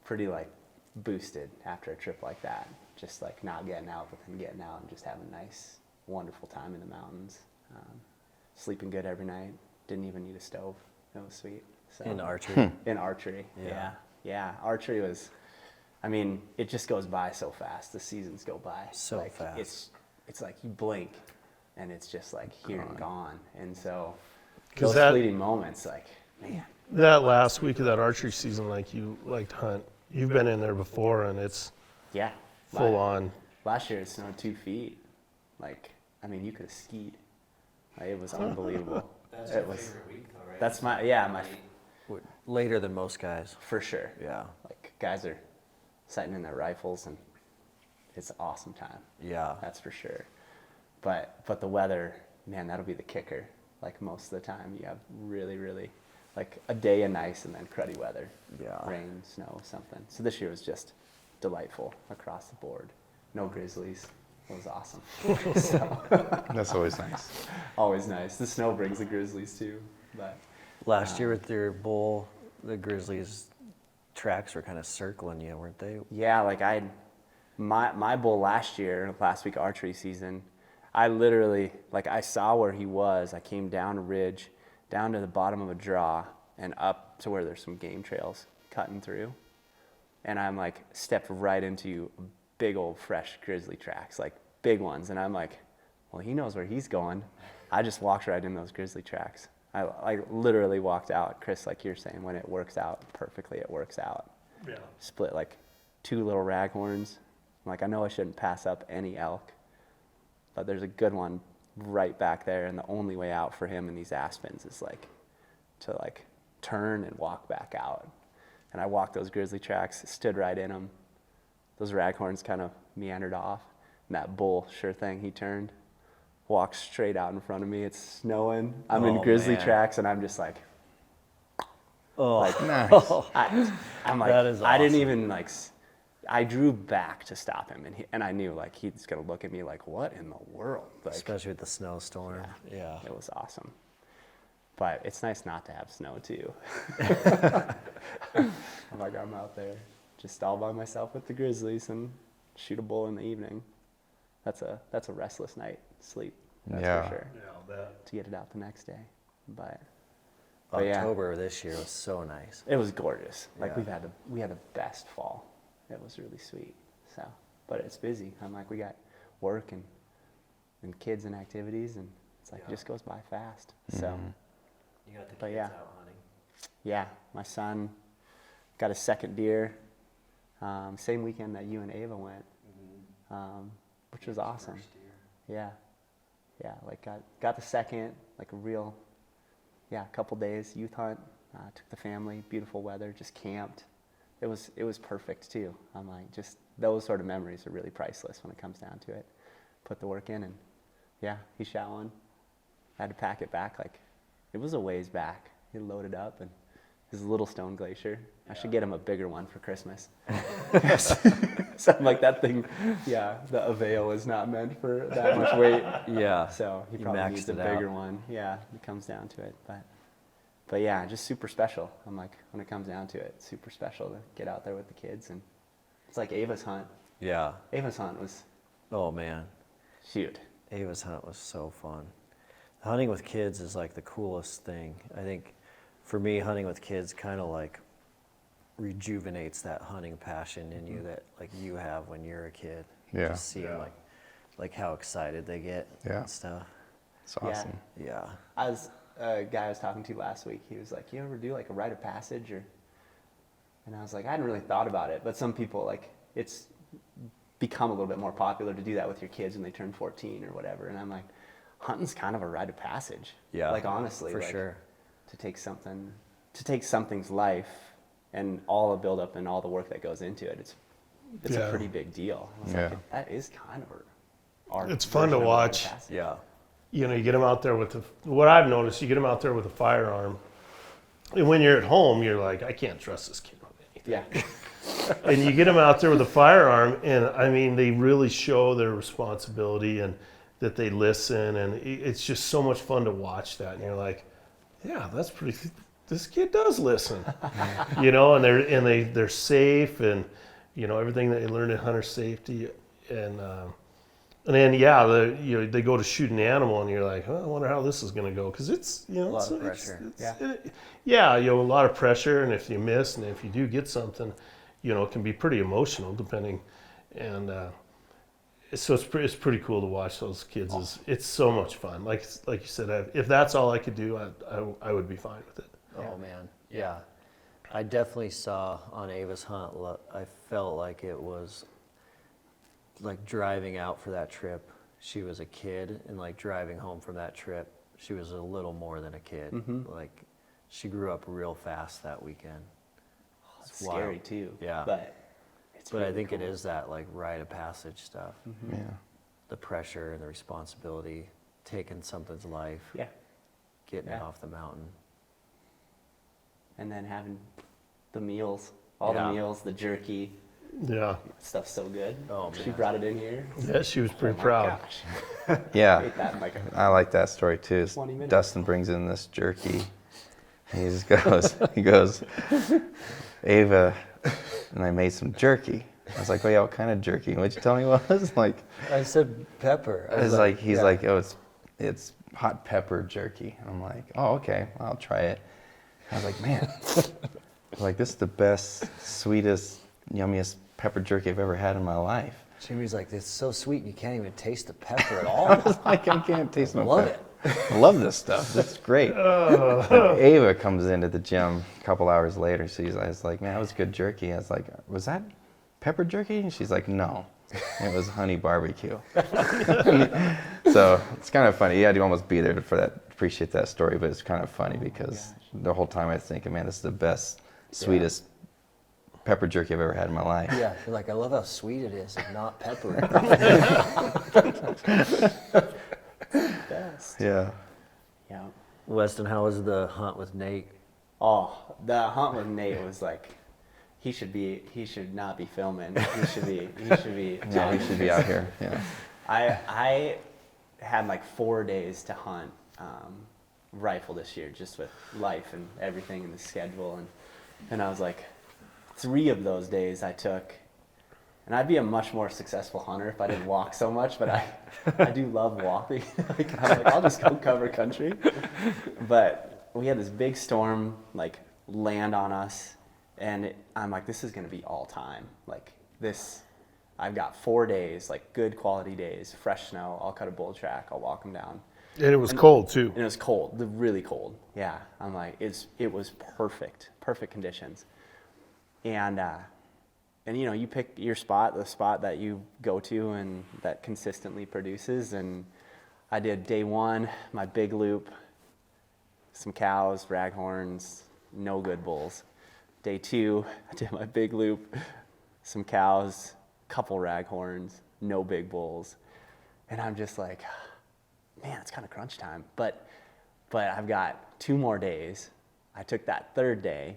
pretty like boosted after a trip like that. Just like not getting out, but then getting out and just having a nice, wonderful time in the mountains. Sleeping good every night. Didn't even need a stove. It was sweet. So, In archery? in archery, Yeah. yeah. Archery was, I mean, it just goes by so fast. The seasons go by So like, fast. It's like you blink, and it's just like here and gone. And so 'Cause those that- fleeting moments, like, man, That last week of that archery season, like you liked to hunt, you've been in there before and it's yeah. full on. Last year it snowed 2 feet. Like, I mean, you could have skied. Like, it was unbelievable. That's It your was- favorite week, though, right? That's my Later than most guys. for sure. Yeah. Like, guys are sighting in their rifles, and it's an awesome time. Yeah. That's for sure. But the weather, man, that'll be the kicker. Like, most of the time, you have really, really, like, a day of nice and then cruddy weather. Yeah. Rain, snow, something. So this year was just delightful across the board. No grizzlies. It was awesome. So, That's always nice. always nice. The snow brings the grizzlies too. But Last year with your bull, the grizzlies tracks were kind of circling you, weren't they? yeah, like my bull last week archery season, I literally, like, I saw where he was. I came down a ridge, down to the bottom of a draw, and up to where there's some game trails cutting through. And I'm like, stepped right into big old fresh grizzly tracks, like big ones. And I'm like, well, he knows where he's going. I just walked right in those grizzly tracks. I literally walked out. Kris, like you're saying, when it works out perfectly, it works out. Yeah. Split like 2 little raghorns. Like, I know I shouldn't pass up any elk, but there's a good one right back there, and the only way out for him in these aspens is like to like turn and walk back out. And I walked those grizzly tracks, stood right in them. Those raghorns kind of meandered off, and that bull, sure thing, he turned, walked straight out in front of me. It's snowing. I'm in Oh, grizzly man. tracks, and I'm just like, Oh, Nice. I'm like, That is I didn't awesome. even like, I drew back to stop him, and I knew like he's gonna look at me like, what in the world? Like, especially with the snowstorm. Yeah. it was awesome. But it's nice not to have snow too. I'm like, I'm out there just all by myself with the grizzlies and shoot a bull in the evening. That's a restless night sleep. That's Yeah. for sure. Yeah, I'll bet. To get it out the next day. But But yeah. October this year was so nice. It was gorgeous. Like Yeah. we had the best fall. It was really sweet. So, but it's busy. I'm like, we got work and kids and activities, and it's like it just goes by fast. So, You got the But kids yeah. out hunting. yeah, my son got a second deer, same weekend that you and Ava went, which was awesome. First deer. Yeah, like got the second, like a real, couple days youth hunt. Took the family, beautiful weather, just camped. It was perfect too. I'm like, just those sort of memories are really priceless when it comes down to it. Put the work in, and he shot one. I had to pack it back, like it was a ways back. He loaded up, and his little stone glacier. I should get him a bigger one for Christmas. So I'm like, that thing, the Avail is not meant for that much weight. Yeah. So he You probably maxed needs a it out. bigger one. Yeah, it comes down to it. But yeah, just super special. I'm like, when it comes down to it, super special to get out there with the kids. And it's like Ava's hunt. Yeah. Ava's hunt was, Oh man, shoot. Ava's hunt was so fun. Hunting with kids is like the coolest thing. I think for me, hunting with kids kind of like rejuvenates that hunting passion in you that like you have when you're a kid. Yeah. Just seeing like how excited they get Yeah. and stuff. It's awesome. Yeah. A guy I was talking to last week, he was like, you ever do like a rite of passage? And I was like, I hadn't really thought about it, but some people, like, it's become a little bit more popular to do that with your kids when they turn 14 or whatever. And I'm like, hunting's kind of a rite of passage. Yeah. Like, honestly. For like, sure. To take something's life and all the buildup and all the work that goes into it, it's a pretty big deal. I was like, that is kind of our It's fun to version of a rite of watch. passage. Yeah. You know, you get them out there with what I've noticed, you get them out there with a firearm. And when you're at home, you're like, I can't trust this kid with anything. Yeah. And you get them out there with a firearm, and I mean, they really show their responsibility and that they listen. And it's just so much fun to watch that. And you're like, yeah, that's pretty, this kid does listen, you know, and they're safe, and, you know, everything that they learn in hunter safety. And then, they go to shoot an animal, and you're like, I wonder how this is going to go, because it's, you know, A lot of pressure. a lot of pressure, and if you miss, and if you do get something, you know, it can be pretty emotional, depending, and so it's pretty cool to watch those kids. It's so much fun. Like you said, if that's all I could do, I would be fine with it. Oh man. Yeah. I definitely saw on Ava's hunt, I felt like it was like driving out for that trip. She was a kid, and like driving home from that trip, she was a little more than a kid. Like she grew up real fast that weekend. It's scary too. Yeah. But it's But I really think it cool. is that like rite of passage stuff. Yeah. The pressure and the responsibility, taking something's life, Yeah. getting it Yeah. off the mountain. And then having the meals, all Yeah. the meals, the jerky, Yeah, stuff's so good. Oh, She man. brought it in here. yeah, she was pretty Oh my proud. gosh. Yeah. Ate that in like I like that story too. is 20 minutes. Dustin brings in this jerky. He just goes, Ava, and I made some jerky. I was like, well, yeah, what kind of jerky? What'd you tell me it was? Like, I said pepper. I it's was like, he's yeah. like, oh, it's hot pepper jerky. I'm like, oh, okay, I'll try it. I was like, man, like this is the best, sweetest, yummiest pepper jerky I've ever had in my life. Jimmy's like, it's so sweet, you can't even taste the pepper at all. I was like, I can't taste no Love pepper. I love this stuff. This is great. And Ava comes into the gym a couple hours later. I was like, man, that was good jerky. I was like, was that pepper jerky? And she's like, no, it was honey barbecue. So it's kind of funny. You had to almost be there for that, appreciate that story, but it's kind of funny because the whole time I was thinking, man, this is the best, sweetest pepper jerky I've ever had in my life. Yeah, you're like, I love how sweet it is and not peppery. best. Yeah. Yeah. Weston, how was the hunt with Nate? Oh, the hunt with Nate was like, he should not be filming. He should be. No, he should be out here. Yeah. I had like 4 days to hunt rifle this year, just with life and everything in the schedule, and I was like, 3 of those days I took, and I'd be a much more successful hunter if I didn't walk so much, but I do love walking. Like, I'm like, I'll just go cover country, but we had this big storm like land on us, and I'm like, this is gonna be all time. Like this, I've got 4 days, like good quality days, fresh snow. I'll cut a bull track. I'll walk them down. And it was cold too. And it was cold, really cold. Yeah, I'm like, it was perfect conditions. And you know, you pick your spot, the spot that you go to and that consistently produces. And I did day 1, my big loop, some cows, raghorns, no good bulls. Day 2, I did my big loop, some cows, couple raghorns, no big bulls. And I'm just like, man, it's kind of crunch time. But I've got 2 more days. I took that 3rd day,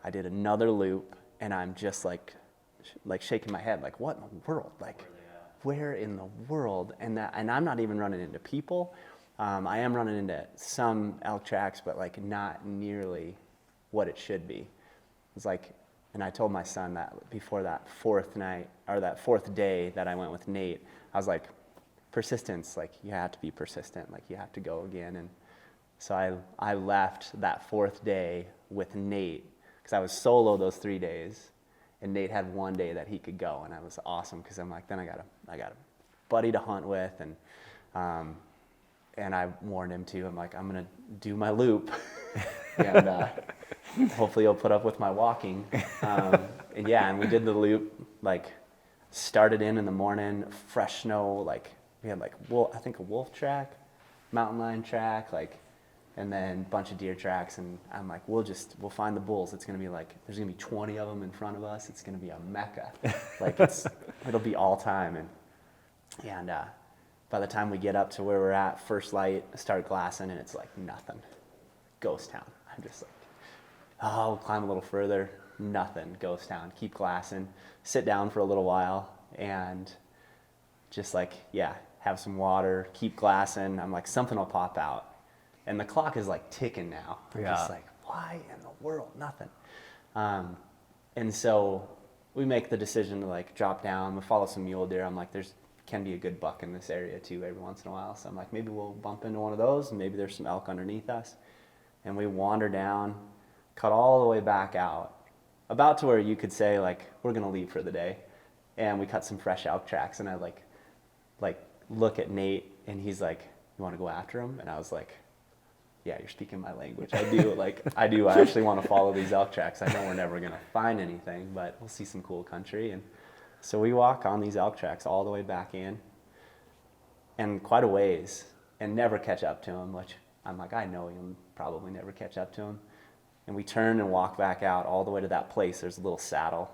I did another loop, and I'm just like shaking my head, like, what in the world? Like, where in the world? And I'm not even running into people. I am running into some elk tracks, but like not nearly what it should be. It's like, and I told my son that before that 4th night, or that 4th day that I went with Nate, I was like, persistence, like you have to be persistent, like you have to go again. And so I left that 4th day with Nate, because I was solo those 3 days, and Nate had 1 day that he could go, and that was awesome, because I'm like, then I got a buddy to hunt with, and I warned him too. I'm like, I'm gonna do my loop, and hopefully he'll put up with my walking. And yeah, and we did the loop, like started in the morning, fresh snow, like we had like I think a wolf track, mountain lion track, like, and then a bunch of deer tracks. And I'm like, we'll find the bulls. It's gonna be like, there's gonna be 20 of them in front of us. It's gonna be a mecca. Like it'll be all time. And by the time we get up to where we're at, first light, start glassing, and it's like nothing. Ghost town. I'm just like, oh, we'll climb a little further. Nothing. Ghost town. Keep glassing. Sit down for a little while and just like, yeah, have some water. Keep glassing. I'm like, something will pop out. And the clock is like ticking now. I'm just like, why in the world? Nothing. And so we make the decision to like drop down. We follow some mule deer. I'm like, can be a good buck in this area too every once in a while. So I'm like, maybe we'll bump into one of those, and maybe there's some elk underneath us. And we wander down, cut all the way back out, about to where you could say like, we're gonna leave for the day. And we cut some fresh elk tracks, and I like look at Nate, and he's like, you wanna go after him? And I was like, yeah, you're speaking my language. I do. I actually want to follow these elk tracks. I know we're never gonna find anything, but we'll see some cool country. And so we walk on these elk tracks all the way back in, and quite a ways, and never catch up to him, which I'm like, I know you'll probably never catch up to him. And we turn and walk back out all the way to that place. There's a little saddle,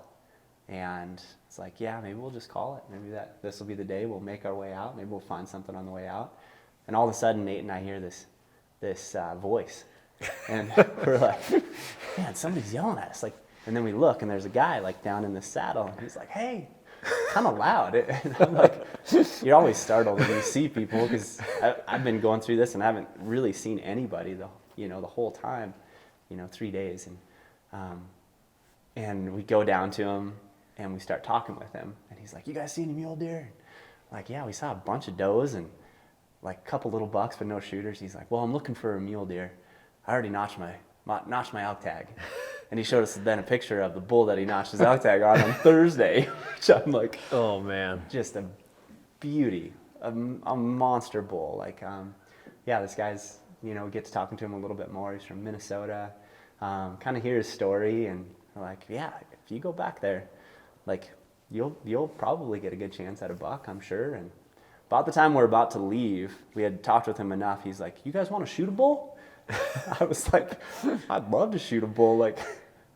and it's like, yeah, maybe we'll just call it. Maybe this will be the day. We'll make our way out. Maybe we'll find something on the way out. And all of a sudden, Nate and I hear this voice, and we're like, man, somebody's yelling at us. Like, and then we look, and there's a guy like down in the saddle, and he's like, hey, kind of loud. And I'm like, you're always startled when you see people, because I've been going through this and I haven't really seen anybody the whole time, 3 days. And we go down to him and we start talking with him, and he's like, you guys see any mule deer? I'm like, yeah, we saw a bunch of does and like a couple little bucks, but no shooters. He's like, well, I'm looking for a mule deer. I already notched my elk tag. And he showed us then a picture of the bull that he notched his elk tag on Thursday, which I'm like, Oh man. just a beauty, a monster bull. Like, yeah, this guy's, get to talking to him a little bit more. He's from Minnesota. Kind of hear his story, and we're like, yeah, if you go back there, like, you'll probably get a good chance at a buck, I'm sure. And about the time we're about to leave, we had talked with him enough. He's like, you guys want to shoot a bull? I was like, I'd love to shoot a bull. Like,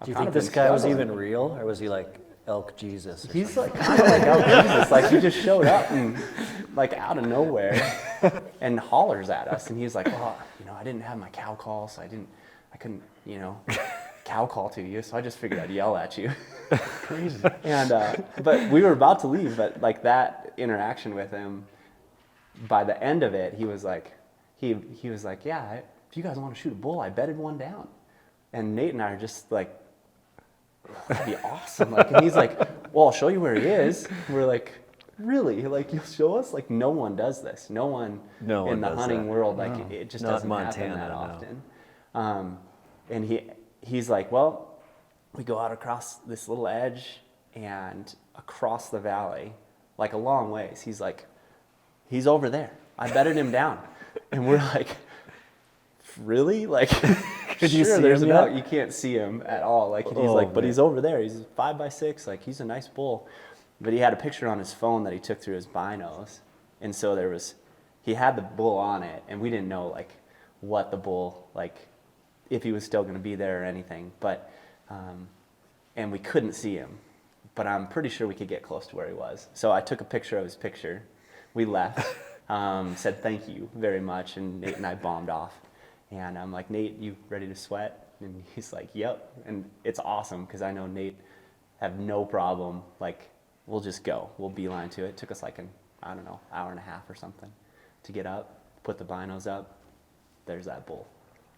Do you think this guy was even real, or was he like elk Jesus? He's like kind of like elk Jesus. Like, he just showed up and like out of nowhere and hollers at us. And he's like, well, I didn't have my cow call, so I couldn't, cow call to you. So I just figured I'd yell at you. Crazy. And but we were about to leave, but like that interaction with him, by the end of it, he was like, yeah, if you guys want to shoot a bull, I bedded one down. And Nate and I are just like, that'd be awesome. Like, and he's like, well, I'll show you where he is. We're like, really? Like, you'll show us? Like, no one does this. No one in the hunting world, like, it just Not doesn't Montana, happen that no. often. And he's like, well, we go out across this little edge and across the valley, like a long ways. He's like, he's over there. I bedded him down. And we're like, really? Like, Could you see there's him about, yet? you can't see him at all. Like, he's Oh, like, but man. he's over there. He's 5x6. Like, he's a nice bull. But he had a picture on his phone that he took through his binos. And so he had the bull on it, and we didn't know, like, what the bull, like, if he was still going to be there or anything. But, and we couldn't see him. But I'm pretty sure we could get close to where he was. So I took a picture of his picture. We left, said thank you very much, and Nate and I bombed off. And I'm like, Nate, you ready to sweat? And he's like, yep. And it's awesome because I know Nate have no problem. Like, we'll just go. We'll beeline to it. It took us like I don't know, hour and a half or something to get up, put the binos up. There's that bull.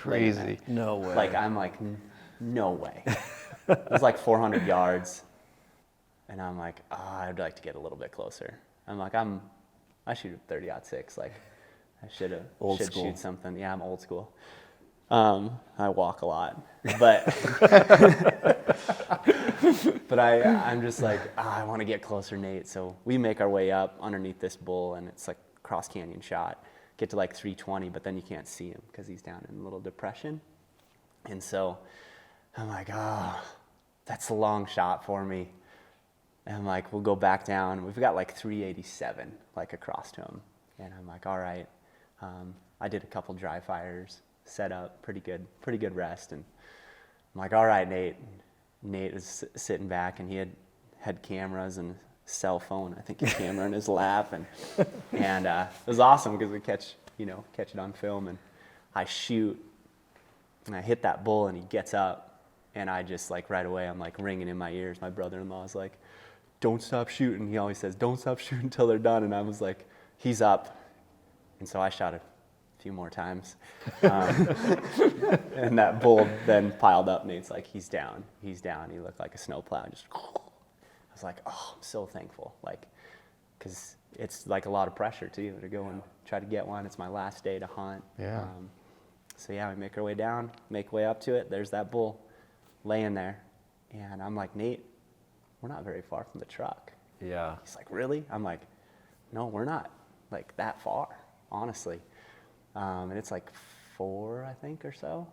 laying there. Crazy. No way. Like, I'm like, no way. It was like 400 yards. And I'm like, I'd like to get a little bit closer. I'm like, I shoot a 30-06. Like, I should school. shoot something. Yeah, I'm old school. I walk a lot, but but I'm just like, I want to get closer, Nate. So we make our way up underneath this bull, and it's like cross canyon shot. Get to like 320, but then you can't see him because he's down in a little depression. And so I'm like, that's a long shot for me. And I'm like, we'll go back down. We've got like 387, like across to him. And I'm like, all right. I did a couple dry fires, set up, pretty good rest. And I'm like, all right, Nate. Nate was sitting back, and he had cameras and a cell phone, I think, a camera in his lap. And it was awesome because we catch it on film. And I shoot, and I hit that bull, and he gets up. And I just, like, right away, I'm like ringing in my ears. My brother-in-law is like, don't stop shooting. He always says, don't stop shooting until they're done. And I was like, he's up. And so I shot a few more times. And that bull then piled up. Nate's like, he's down. He looked like a snowplow. Just, I was like, oh, I'm so thankful. Like, because it's like a lot of pressure too to go and try to get one. It's my last day to hunt. Yeah. So yeah, we make our way down, make way up to it. There's that bull laying there. And I'm like, Nate, we're not very far from the truck. Yeah. He's like, really? I'm like, no, we're not like that far, honestly. And it's like 4, I think, or so.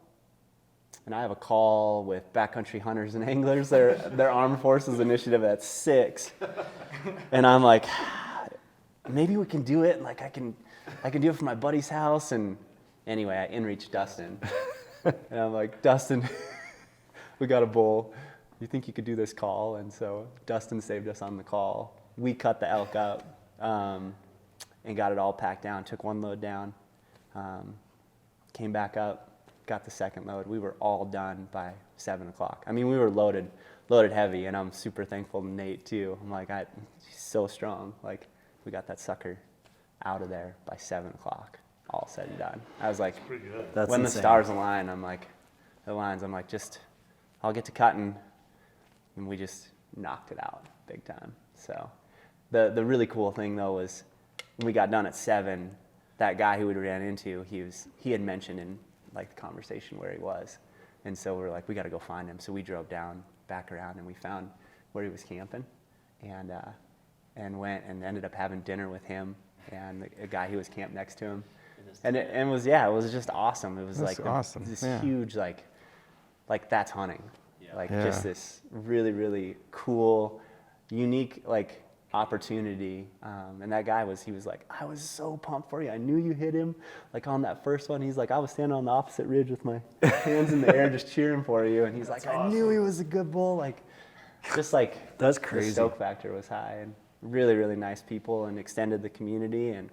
And I have a call with backcountry hunters and anglers. Their Armed Forces initiative at 6. And I'm like, maybe we can do it. And like, I can do it from my buddy's house. And anyway, I in-reach Dustin. And I'm like, Dustin, we got a bull. You think you could do this call? And so Dustin saved us on the call. We cut the elk up and got it all packed down, took one load down, came back up, got the second load. We were all done by 7 o'clock. I mean, we were loaded heavy, and I'm super thankful to Nate too. I'm like, he's so strong. Like, we got that sucker out of there by 7 o'clock, all said and done. I was like, That's when insane. the stars align, I'm like, I'll get to cutting. And we just knocked it out big time. So the really cool thing though was when we got done at 7, that guy who we ran into, he had mentioned in like the conversation where he was. And so we were like, we got to go find him. So we drove back around, and we found where he was camping, and went and ended up having dinner with him and a guy who was camped next to him. And it was just awesome. It was That's like awesome. this Yeah. huge like that's hunting. Like, Yeah. just this really, really cool, unique, like, opportunity. And that guy he was like, I was so pumped for you. I knew you hit him, like, on that first one. He's like, I was standing on the opposite ridge with my hands in the air just cheering for you. And he's like, I knew he was a good bull. Like, just like, That's the crazy. stoke factor was high. And really, really nice people, and extended the community. And,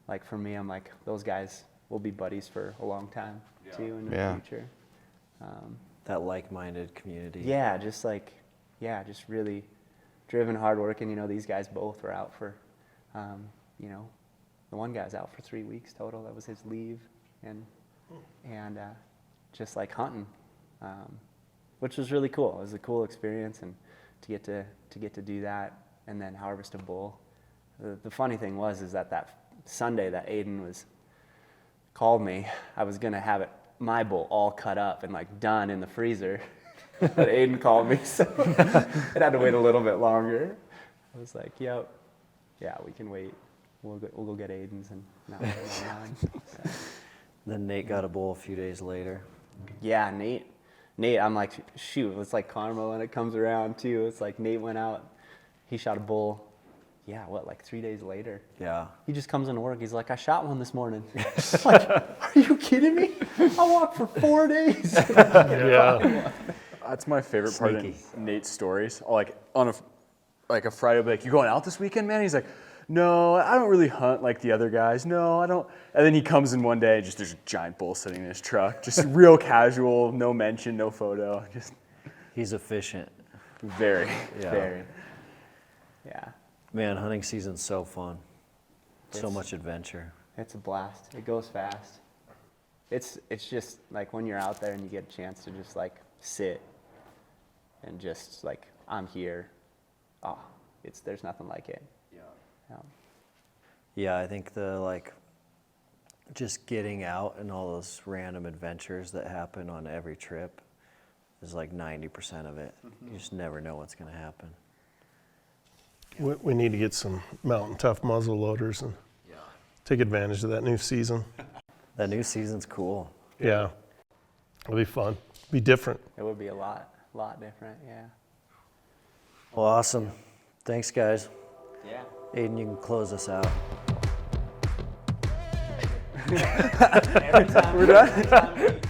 like, for me, I'm like, those guys will be buddies for a long time, too, in the future. That like-minded community. Yeah, just really driven, hardworking. These guys both were out for, the one guy's out for 3 weeks total. That was his leave, and just like hunting, which was really cool. It was a cool experience, and to get to do that, and then harvest a bull. The funny thing is that Sunday that Aidan called me, I was gonna have it my bull all cut up and like done in the freezer. But Aidan called me, so it had to wait a little bit longer. I was like, yep, yeah, we can wait. We'll go get Aidan's and not wait on mine. So. Then Nate got a bull a few days later. Yeah, Nate, I'm like, shoot, it's like karma when it comes around too. It's like Nate went out, he shot a bull. Yeah, like 3 days later? Yeah. He just comes into work. He's like, I shot one this morning. I'm like, are you kidding me? I walked for 4 days. Yeah. That's my favorite part Sneaky. of Nate's stories. Like on a Friday, I'll be like, you going out this weekend, man? He's like, no, I don't really hunt like the other guys. No, I don't. And then he comes in one day, and just there's a giant bull sitting in his truck, just real casual, no mention, no photo, just He's efficient. very. Yeah. Very. Yeah, Man, hunting season's so fun. So much adventure. it's a blast. It goes fast. It's just like when you're out there and you get a chance to just like sit and just like, I'm here. Oh, there's nothing like it. Yeah. Yeah, I think just getting out and all those random adventures that happen on every trip is like 90% of it. You just never know what's going to happen. We need to get some Mountain Tough muzzle loaders and take advantage of that new season. That new season's cool. Yeah. It'll be fun. Be different. It would be a lot different, yeah. Well, awesome. Thanks, guys. Yeah. Aidan, you can close us out. Every time, We're done? every time